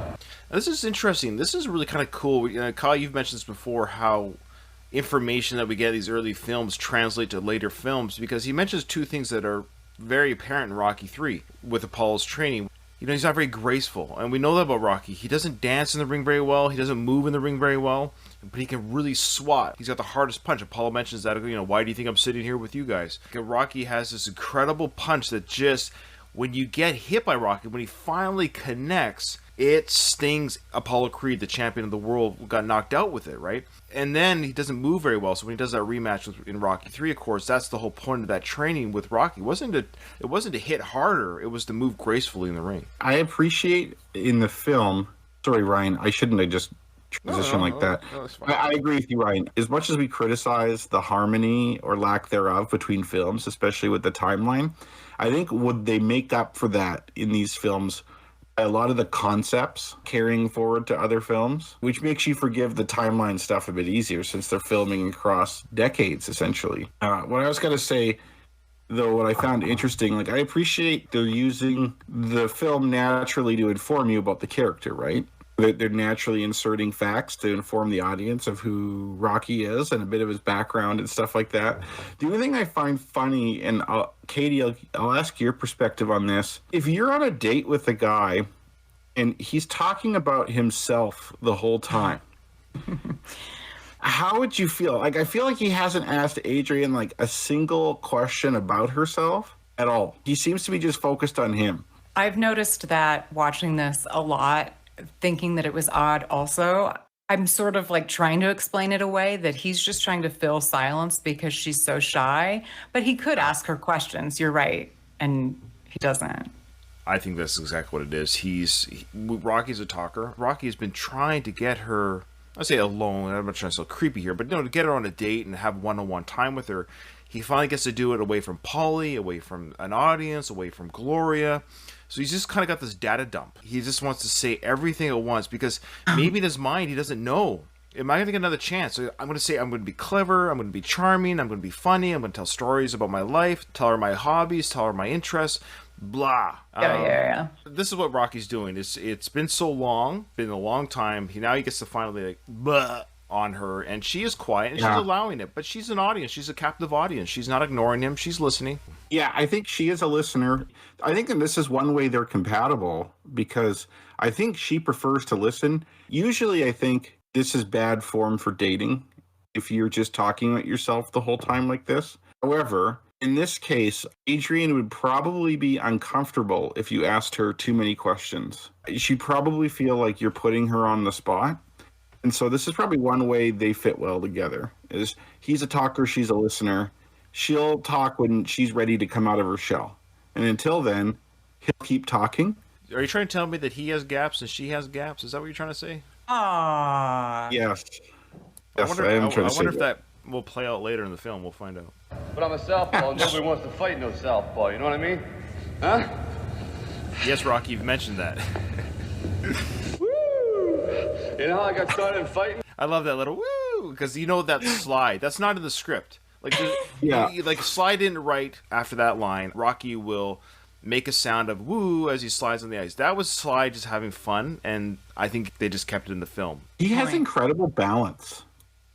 This is interesting. This is really kind of cool. Kyle, you've mentioned this before, how information that we get in these early films translate to later films, because he mentions two things that are very apparent in Rocky 3 with Apollo's training. He's not very graceful, and we know that about Rocky. He doesn't dance in the ring very well. He doesn't move in the ring very well, but he can really swat. He's got the hardest punch. Apollo mentions that, why do you think I'm sitting here with you guys? Rocky has this incredible punch that just... when you get hit by Rocky, when he finally connects, it stings. Apollo Creed, the champion of the world, got knocked out with it, right? And then he doesn't move very well. So when he does that rematch in Rocky 3, of course, that's the whole point of that training with Rocky. It wasn't to hit harder. It was to move gracefully in the ring. I appreciate in the film... Sorry, Ryan, I shouldn't have just transitioned like that. No, I agree with you, Ryan. As much as we criticize the harmony or lack thereof between films, especially with the timeline, I think would they make up for that in these films by a lot of the concepts carrying forward to other films, which makes you forgive the timeline stuff a bit easier since they're filming across decades, essentially. What I was going to say, though, what I found interesting, I appreciate they're using the film naturally to inform you about the character, right? They're naturally inserting facts to inform the audience of who Rocky is and a bit of his background and stuff like that. The only thing I find funny, and Katie, I'll ask your perspective on this. If you're on a date with a guy and he's talking about himself the whole time, how would you feel? I feel like he hasn't asked Adrian a single question about herself at all. He seems to be just focused on him. I've noticed that watching this a lot, thinking that it was odd also. I'm sort of trying to explain it away, that he's just trying to fill silence because she's so shy. But he could ask her questions, you're right, and he doesn't. I think that's exactly what it is. Rocky's a talker. Rocky has been trying to get her, I say alone, I'm not trying to sound creepy here, but to get her on a date and have one-on-one time with her. He finally gets to do it away from Paulie, away from an audience, away from Gloria. So he's just kind of got this data dump. He just wants to say everything at once because maybe in his mind he doesn't know. Am I going to get another chance? So I'm going to say I'm going to be clever, I'm going to be charming, I'm going to be funny, I'm going to tell stories about my life, tell her my hobbies, tell her my interests, blah. Yeah. This is what Rocky's doing. It's been so long, been a long time. He gets to finally blah. on her, and she is quiet, and Yeah. she's allowing it. But she's an audience. She's a captive audience. She's not ignoring him. She's listening. Yeah, I think she is a listener. I think that this is one way they're compatible because I think she prefers to listen. Usually, I think this is bad form for dating if you're just talking with yourself the whole time like this. However, in this case, Adrian would probably be uncomfortable if you asked her too many questions. She'd probably feel like you're putting her on the spot. And so this is probably one way they fit well together. Is he's a talker, she's a listener. She'll talk when she's ready to come out of her shell. And until then, he'll keep talking. Are you trying to tell me that he has gaps and she has gaps? Is that what you're trying to say? Aww. Yes. I wonder if that. that will play out later in the film. We'll find out. But I'm a southpaw, and nobody wants to fight no southpaw, you know what I mean? Huh? Yes, Rocky, you've mentioned that. You know how I got started in fighting? I love that little woo, because you know that slide. That's not in the script. Like, Yeah. like slide in right after that line. Rocky will make a sound of woo as he slides on the ice. That was Slide just having fun, and I think they just kept it in the film. He has incredible balance.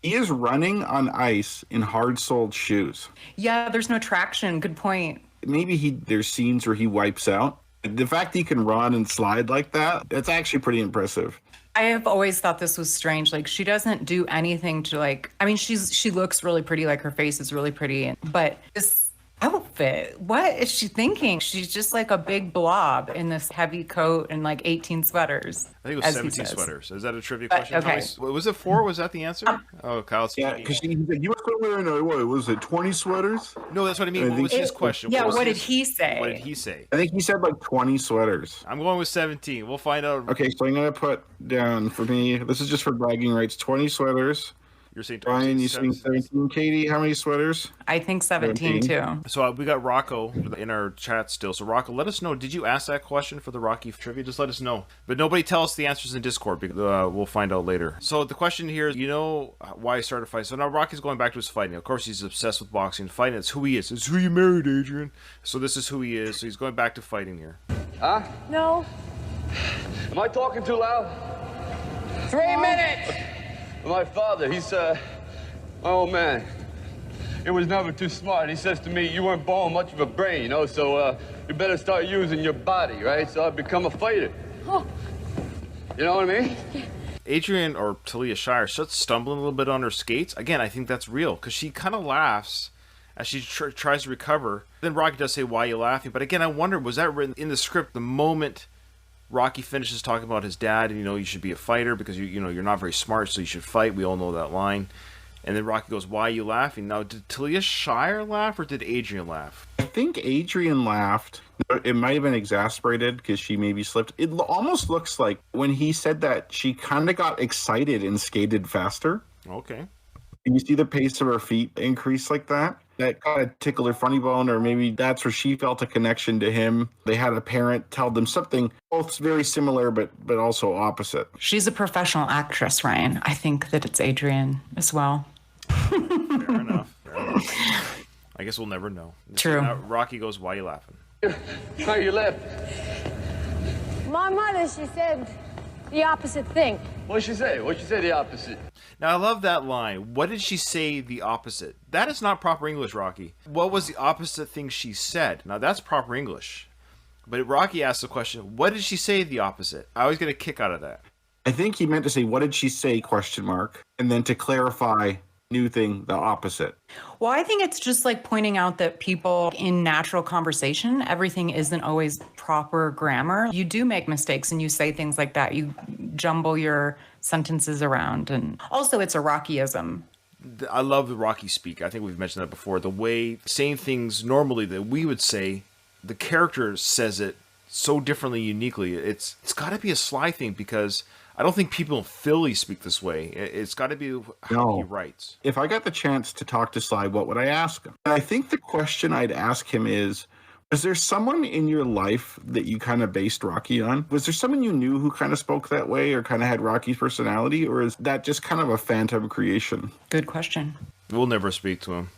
He is running on ice in hard-soled shoes. Yeah, there's no traction. Good point. Maybe there's scenes where he wipes out. The fact he can run and slide like that, that's actually pretty impressive. I have always thought this was strange. Like, she doesn't do anything to, like, I mean, she looks really pretty, like her face is really pretty, but this outfit, what is she thinking? She's just like a big blob in this heavy coat and like 18 sweaters. I think it was as he 17 says. sweaters. Is that a trivia question? okay. Was it 4? Was that the answer? Oh, Kyle's Yeah, because he said, you were wearing, what was it, 20 sweaters? No, that's what I mean. What was his question? Yeah, was what did his- he say? What did he say? I think he said like 20 sweaters. I'm going with 17. We'll find out. Okay, so I'm going to put down for me, this is just for bragging rights, 20 sweaters. You're saying Brian, you saying 17. Katie, how many sweaters? I think 17 too. So we got Rocco in our chat still. So Rocco, let us know. Did you ask that question for the Rocky trivia? Just let us know. But nobody tell us the answers in Discord because we'll find out later. So the question here is, you know why he started fighting. So now Rocky's going back to his fighting. Of course, he's obsessed with boxing and fighting. It's who he is. It's who you married, Adrian. So this is who he is. So he's going back to fighting here. Huh? No. Am I talking too loud? 3 minutes. My father, he's, my old man. He was never too smart. He says to me, you weren't born much of a brain, you know, so you better start using your body, right? So I become a fighter. Oh. You know what I mean? Adrian, or Talia Shire, starts stumbling a little bit on her skates. Again, I think that's real because she kind of laughs as she tries to recover. Then Rocky does say, why are you laughing? But again, I wonder, was that written in the script the moment Rocky finishes talking about his dad and, you know, you should be a fighter because, you know, you're not very smart, so you should fight. We all know that line. And then Rocky goes, why are you laughing? Now, did Talia Shire laugh or did Adrian laugh? I think Adrian laughed. It might have been exasperated because she maybe slipped. It almost looks like when he said that, she kind of got excited and skated faster. Okay. Can you see the pace of her feet increase like that? That kind of tickled her funny bone, or maybe that's where she felt a connection to him. They had a parent tell them something both very similar, but also opposite. She's a professional actress, Ryan. I think that it's Adrian as well. Fair enough. I guess we'll never know. True. Now, Rocky goes, why are you laughing? Why are you laughing? My mother, she said the opposite thing. What'd she say? What'd she say the opposite? Now, I love that line. What did she say the opposite? That is not proper English, Rocky. What was the opposite thing she said? Now, that's proper English. But Rocky asked the question, what did she say the opposite? I always get a kick out of that. I think he meant to say, what did she say, ? And then to clarify, new thing, the opposite. Well, I think it's just like pointing out that people in natural conversation, everything isn't always proper grammar. You do make mistakes and you say things like that. You jumble your sentences around. And also it's a Rockyism. I love the Rocky speak. I think we've mentioned that before. The way saying things normally that we would say, the character says it so differently, uniquely. It's got to be a Sly thing because I don't think people in Philly speak this way. It's got to be how he writes. If I got the chance to talk to Sly, what would I ask him? And I think the question I'd ask him is there someone in your life that you kind of based Rocky on? Was there someone you knew who kind of spoke that way or kind of had Rocky's personality? Or is that just kind of a phantom creation? Good question. We'll never speak to him.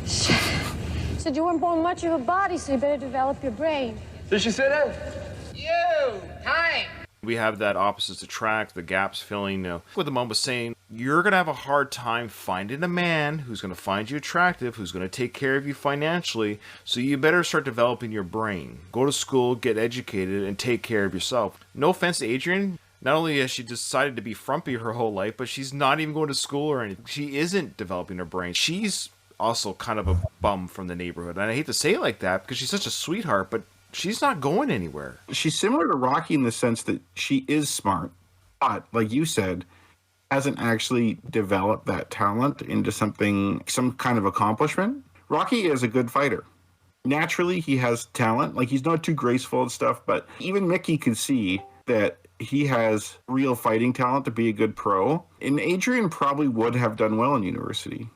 Said you weren't born much of a body, so you better develop your brain. Did she say that? You, time. We have that opposites attract, the gaps filling. What the mom was saying, you're going to have a hard time finding a man who's going to find you attractive, who's going to take care of you financially. So you better start developing your brain. Go to school, get educated, and take care of yourself. No offense to Adrian. Not only has she decided to be frumpy her whole life, but she's not even going to school or anything. She isn't developing her brain. She's also kind of a bum from the neighborhood. And I hate to say it like that because she's such a sweetheart, but she's not going anywhere. She's similar to Rocky in the sense that she is smart, but like you said, hasn't actually developed that talent into some kind of accomplishment. Rocky is a good fighter. Naturally, he has talent. Like, he's not too graceful and stuff, but even Mickey could see that he has real fighting talent to be a good pro. And Adrian probably would have done well in university.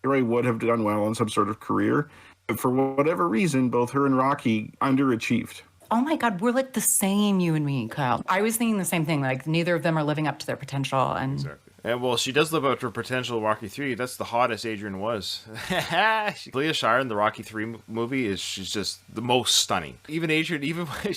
He really would have done well in some sort of career. But for whatever reason, both her and Rocky underachieved. Oh my God, we're like the same, you and me, Kyle. I was thinking the same thing. Like, neither of them are living up to their potential. And exactly. And well, she does live up to her potential. Rocky 3. That's the hottest Adrian was. Leah Shire in the Rocky 3 movie she's just the most stunning. Even Adrian, even when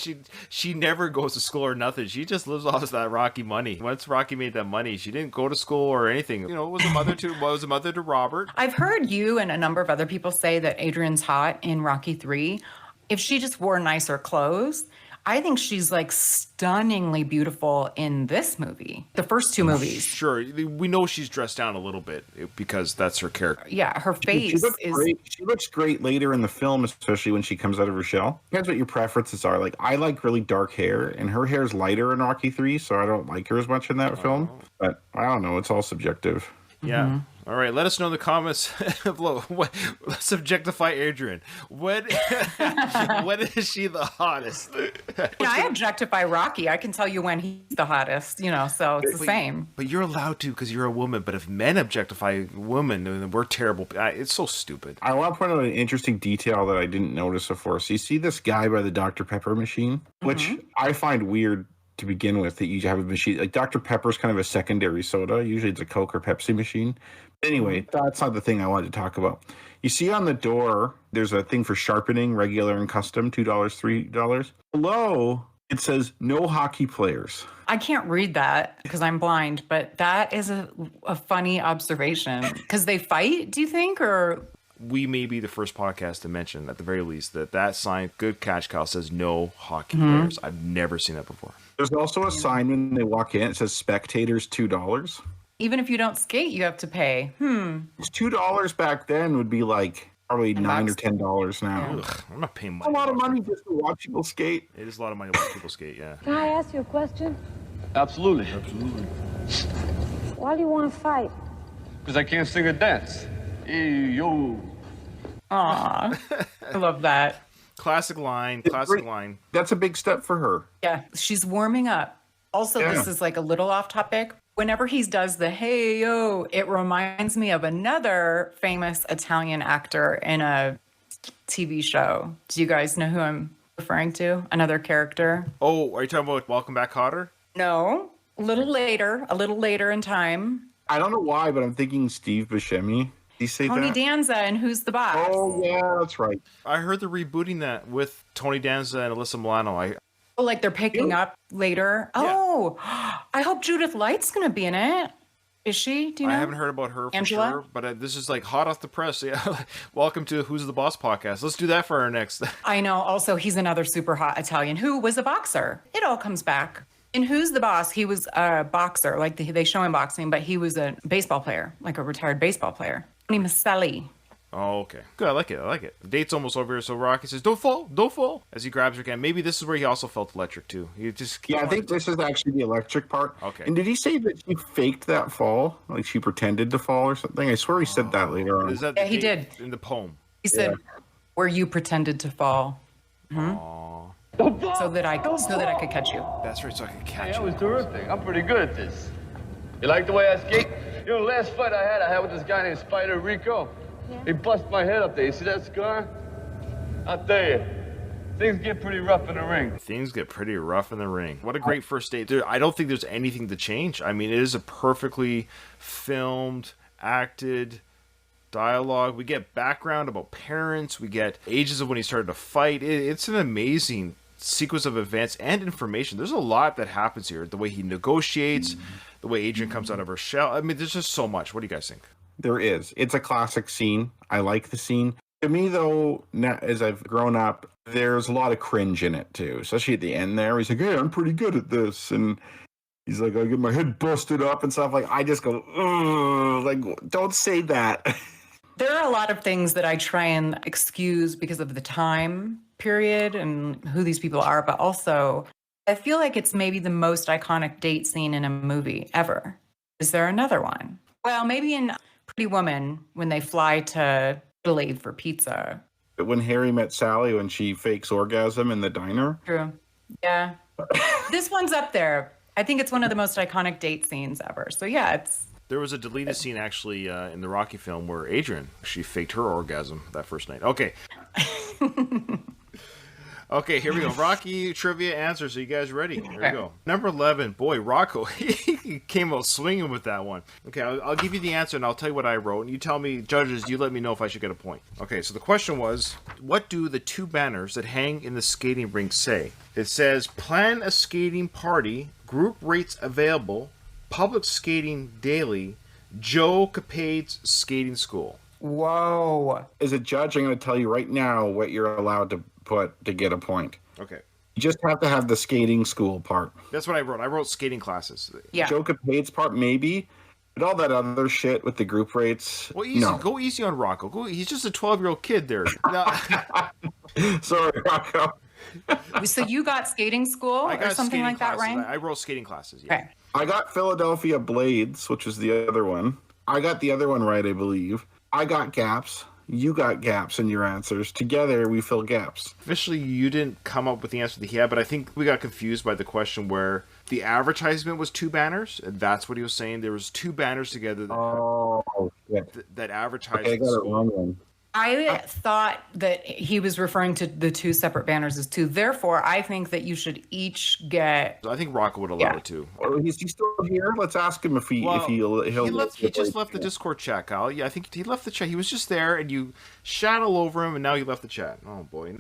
she never goes to school or nothing. She just lives off that Rocky money. Once Rocky made that money, she didn't go to school or anything. Was a mother to Robert. I've heard you and a number of other people say that Adrian's hot in Rocky 3. If she just wore nicer clothes, I think she's like stunningly beautiful in this movie. The first two movies. Sure. We know she's dressed down a little bit because that's her character. Yeah, her face is great. She looks great later in the film, especially when she comes out of her shell. Depends what your preferences are. Like, I like really dark hair, and her hair's lighter in Rocky 3, so I don't like her as much in that film. But I don't know. It's all subjective. Yeah. Mm-hmm. All right, let us know in the comments below. Let's objectify Adrian. When is she the hottest? Yeah, I objectify Rocky. I can tell you when he's the hottest, so it's the same. But you're allowed to because you're a woman. But if men objectify women, then we're terrible. It's so stupid. I want to point out an interesting detail that I didn't notice before. So you see this guy by the Dr. Pepper machine, which I find weird to begin with, that you have a machine. Like, Dr. Pepper's kind of a secondary soda. Usually it's a Coke or Pepsi machine. Anyway, that's not the thing I wanted to talk about. You see on the door, there's a thing for sharpening, regular and custom, $2, $3. Below, it says no hockey players. I can't read that because I'm blind, but that is a funny observation. Because they fight, do you think? Or we may be the first podcast to mention, at the very least, that sign, good catch, Kyle, says no hockey players. I've never seen that before. There's also a sign when they walk in. It says spectators, $2. Even if you don't skate, you have to pay. It's $2 back then would be like probably $9 or $10 now. Ugh, I'm not paying money. A lot of money just to watch people skate. It is a lot of money to watch people skate, yeah. Can I ask you a question? Absolutely. Why do you want to fight? Because I can't sing or dance. Hey, yo. Aw, I love that. Classic line. That's a big step for her. Yeah, she's warming up. Also, This is like a little off topic. Whenever he does the hey yo, it reminds me of another famous Italian actor in a TV show. Do you guys know who I'm referring to? Another character? Oh, are you talking about Welcome Back, Kotter? No, a little later in time. I don't know why, but I'm thinking Steve Buscemi. Did he say Tony that? Danza and Who's the Boss? Oh, yeah, that's right. I heard they're rebooting that with Tony Danza and Alyssa Milano. Like they're picking up later. Yeah. Oh, I hope Judith Light's going to be in it. Is she? Do you know? I haven't heard about her for Angela? sure, but this is like hot off the press. Yeah. Welcome to Who's the Boss podcast. Let's do that for our next. I know. Also, he's another super hot Italian who was a boxer. It all comes back. In Who's the Boss, he was a boxer. Like they show him boxing, but he was a baseball player, like a retired baseball player. Tony Maselli. Oh, okay. Good. I like it. The date's almost over here, so Rocky says, don't fall, as he grabs her can. Maybe this is where he also felt electric, too. I think this is actually the electric part. Okay. And did he say that she faked that fall? Like she pretended to fall or something? I swear he said that later on. Is that he did. In the poem. He said, where you pretended to fall. So that I could catch you. That's right, so I could catch Hey, that you. was terrific. I'm pretty good at this. You like the way I skate? Last fight I had with this guy named Spider Rico. Yeah. He busted my head up there. You see that scar? I'll tell you, things get pretty rough in the ring. Things get pretty rough in the ring. What a great first date. I don't think there's anything to change. I mean, it is a perfectly filmed, acted dialogue. We get background about parents. We get ages of when he started to fight. It's an amazing sequence of events and information. There's a lot that happens here. The way he negotiates, the way Adrian comes out of her shell. I mean, there's just so much. What do you guys think? There is. It's a classic scene. I like the scene. To me, though, now, as I've grown up, there's a lot of cringe in it, too. Especially at the end there. He's like, hey, I'm pretty good at this. And he's like, I get my head busted up and stuff. Like, I just go, ugh. Like, don't say that. There are a lot of things that I try and excuse because of the time period and who these people are, but also I feel like it's maybe the most iconic date scene in a movie ever. Is there another one? Well, maybe in Pretty Woman when they fly to Italy for pizza. When Harry met Sally, when she fakes orgasm in the diner. True. Yeah. This one's up there. I think it's one of the most iconic date scenes ever. So yeah, it's... There was a deleted scene actually in the Rocky film where Adrian, she faked her orgasm that first night. Okay. Okay, here we go. Rocky trivia answers. Are you guys ready? Here we go. Number 11. Boy, Rocco, he came out swinging with that one. Okay, I'll give you the answer and I'll tell you what I wrote. And you tell me, judges, you let me know if I should get a point. Okay, so the question was, what do the two banners that hang in the skating rink say? It says, plan a skating party, group rates available, public skating daily, Joe Capade's skating school. Whoa. As a judge, I'm going to tell you right now what you're allowed to put to get a point. Okay. You just have to have the skating school part. That's what I wrote. I wrote skating classes. Yeah. Joe Capade's part, maybe. But all that other shit with the group rates, well, easy. No. Go easy on Rocco. He's just a 12-year-old kid there. No. Sorry, Rocco. So you got skating school or something like that, Ryan? I wrote skating classes, yeah. Okay. I got Philadelphia Blades, which was the other one. I got the other one right, I believe. I got gaps. You got gaps in your answers. Together, we fill gaps. Officially, you didn't come up with the answer that he had, but I think we got confused by the question where the advertisement was two banners. And that's what he was saying. There was two banners together that advertised. Okay, I got it wrong then. I thought that he was referring to the two separate banners as two. Therefore, I think that you should each get... I think Rocco would allow it too. Is he still here? Let's ask him if he'll he just left the Discord chat, Kyle. Yeah, I think he left the chat. He was just there, and you shat all over him, and now he left the chat. Oh, boy.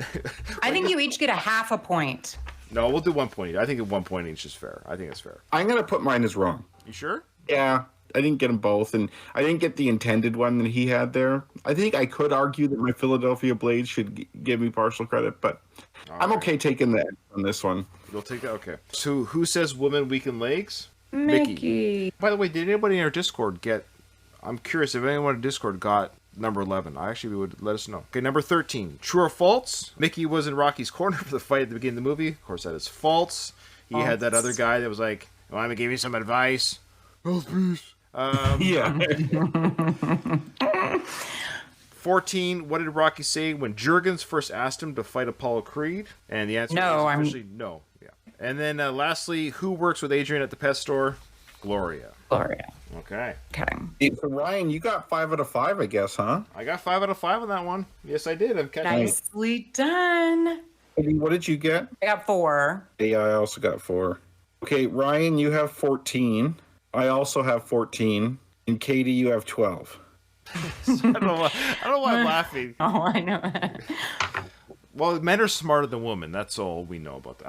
I think you each get a half a point. No, we'll do 1 point each. I think 1 point each is fair. I think it's fair. I'm going to put mine as wrong. You sure? Yeah. I didn't get them both, and I didn't get the intended one that he had there. I think I could argue that my Philadelphia Blades should give me partial credit, but I'm okay taking that on this one. You'll take that? Okay. So who says women weaken legs? Mickey. By the way, did anybody in our Discord get... I'm curious if anyone in Discord got number 11. I actually would let us know. Okay, number 13. True or false? Mickey was in Rocky's corner for the fight at the beginning of the movie. Of course, that is false. He had that other guy that was like, well, I'm going to give you some advice. Oh, please. Yeah. 14. What did Rocky say when Jurgens first asked him to fight Apollo Creed? And the answer is officially no. Yeah. And then lastly, who works with Adrian at the pet store? Gloria. Okay. So Ryan, you got 5 out of 5, I guess, huh? I got 5 out of 5 on that one. Yes, I did. Nicely done. What did you get? I got 4. Yeah, I also got 4. Okay, Ryan, you have 14. I also have 14. And Katie, you have 12. I don't know why I'm laughing. Oh, I know. Well, men are smarter than women. That's all we know about that.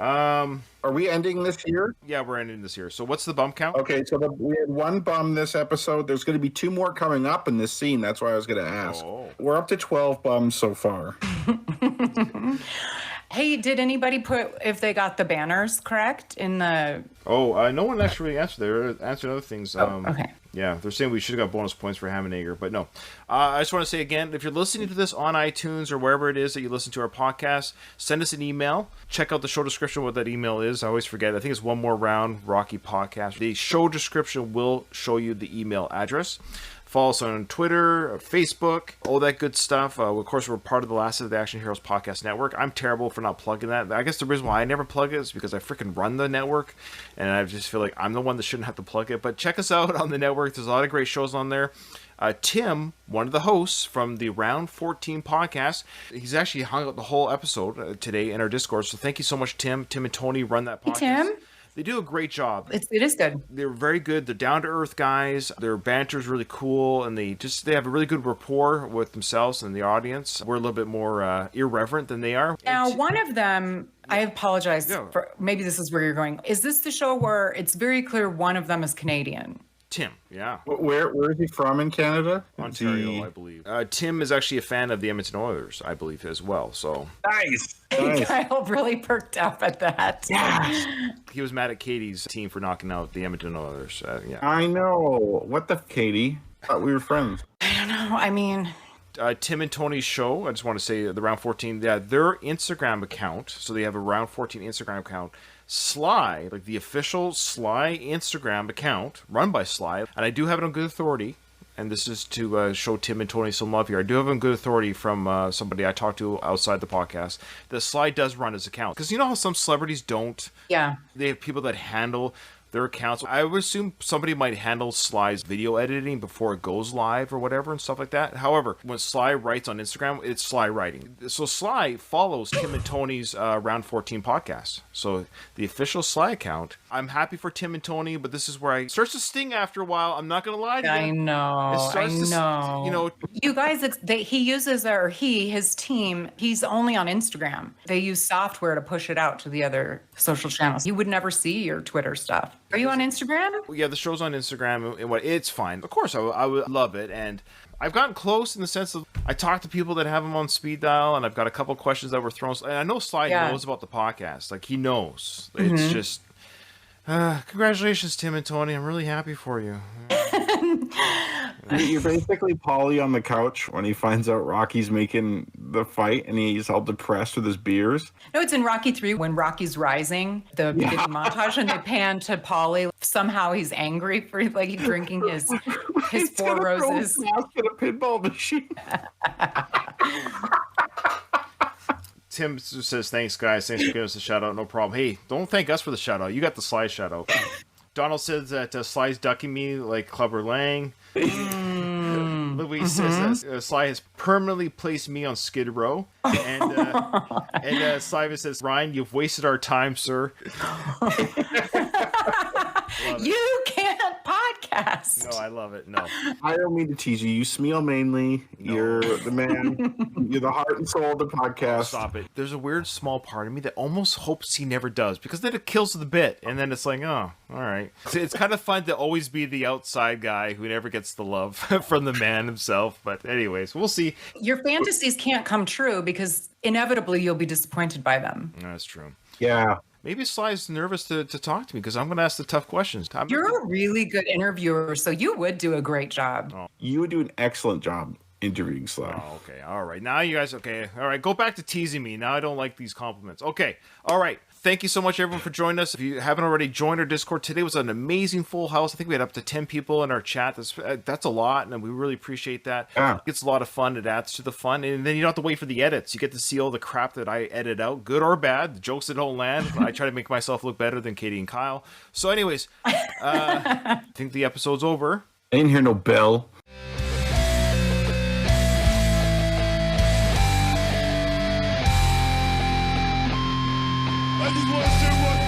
Are we ending this year? Yeah, we're ending this year. So what's the bum count? Okay, so we had 1 bum this episode. There's going to be 2 more coming up in this scene. That's why I was going to ask. Oh. We're up to 12 bums so far. Hey, did anybody put if they got the banners correct in the... Oh, no one actually answered. They answered other things. Okay. Yeah, they're saying we should have got bonus points for Hammond but no. I just want to say again, if you're listening to this on iTunes or wherever it is that you listen to our podcast, send us an email. Check out the show description what that email is. I always forget. I think it's One More Round, Rocky Podcast. The show description will show you the email address. Follow us on Twitter, Facebook, all that good stuff. Of course, we're part of the Last of the Action Heroes Podcast Network. I'm terrible for not plugging that. I guess the reason why I never plug it is because I freaking run the network, and I just feel like I'm the one that shouldn't have to plug it. But check us out on the network. There's a lot of great shows on there. Tim, one of the hosts from the Round 14 podcast, he's actually hung out the whole episode today in our Discord. So thank you so much, Tim. Tim and Tony run that podcast. Hey, Tim. They do a great job. It is good. They're very good. They're down-to-earth guys. Their banter's really cool, and they have a really good rapport with themselves and the audience. We're a little bit more irreverent than they are. Now, one of them, I apologize for, maybe this is where you're going. Is this the show where it's very clear one of them is Canadian? Tim, yeah. Where is he from in Canada? Ontario, I believe. Tim is actually a fan of the Edmonton Oilers, I believe, as well. So Nice. Kyle really perked up at that. Yeah. He was mad at Katie's team for knocking out the Edmonton Oilers. Yeah. I know. What the Katie? Thought we were friends. I don't know. I mean, Tim and Tony's show, I just want to say the Round 14, their Instagram account, so they have a Round 14 Instagram account. Sly, like the official Sly Instagram account run by Sly, and I do have it on good authority, and this is to show Tim and Tony some love here. I do have it on good authority from somebody I talked to outside the podcast that Sly does run his account. Because you know how some celebrities don't? Yeah. They have people that handle their accounts. I would assume somebody might handle Sly's video editing before it goes live or whatever and stuff like that. However, when Sly writes on Instagram, it's Sly writing. So Sly follows Tim and Tony's Round 14 podcast. So the official Sly account. I'm happy for Tim and Tony, but this is where it starts to sting after a while. I'm not going to lie to you. I know. You know, you guys, he uses, or his team, he's only on Instagram. They use software to push it out to the other social channels. You would never see your Twitter stuff. Are you on Instagram? Yeah, the show's on Instagram, and it's fine. Of course, I would love it, and I've gotten close in the sense of I talked to people that have them on speed dial, and I've got a couple questions that were thrown. And I know Sly knows about the podcast. Like, he knows. Mm-hmm. It's just, congratulations, Tim and Tony. I'm really happy for you. You're basically Paulie on the couch when he finds out Rocky's making the fight and he's all depressed with his beers. No, it's in Rocky 3 when Rocky's rising, the beginning montage, and they pan to Paulie. Somehow he's angry for he's drinking his Four Roses. He's a pinball machine. Tim says, thanks, guys. Thanks for giving us a shout out. No problem. Hey, don't thank us for the shout out. You got the Sly shout out. Donald says that Sly's ducking me like Clubber Lang. Louise says Sly has permanently placed me on Skid Row. And Sly says, Ryan, you've wasted our time, sir. You can't podcast. No, I love it. No. I don't mean to tease you. You Smeal mainly. No. You're the man. You're the heart and soul of the podcast. Stop it. There's a weird small part of me that almost hopes he never does, because then it kills the bit. And then it's like, oh, all right. So it's kind of fun to always be the outside guy who never gets the love from the man himself. But anyways, we'll see. Your fantasies can't come true because inevitably you'll be disappointed by them. That's true. Yeah. Maybe Sly's nervous to talk to me because I'm going to ask the tough questions. You're a really good interviewer, so you would do a great job. Oh. You would do an excellent job interviewing Sly. Oh, okay. All right. Now you guys, okay. All right. Go back to teasing me. Now I don't like these compliments. Okay. All right. Thank you so much, everyone, for joining us. If you haven't already joined our Discord, today was an amazing full house. I think we had up to 10 people in our chat. That's a lot, and we really appreciate that. Yeah. It's a lot of fun. It adds to the fun, and then you don't have to wait for the edits. You get to see all the crap that I edit out, good or bad, the jokes that don't land. I try to make myself look better than Katie and Kyle. So anyways, I think the episode's over. I didn't hear no bell. I just want to say one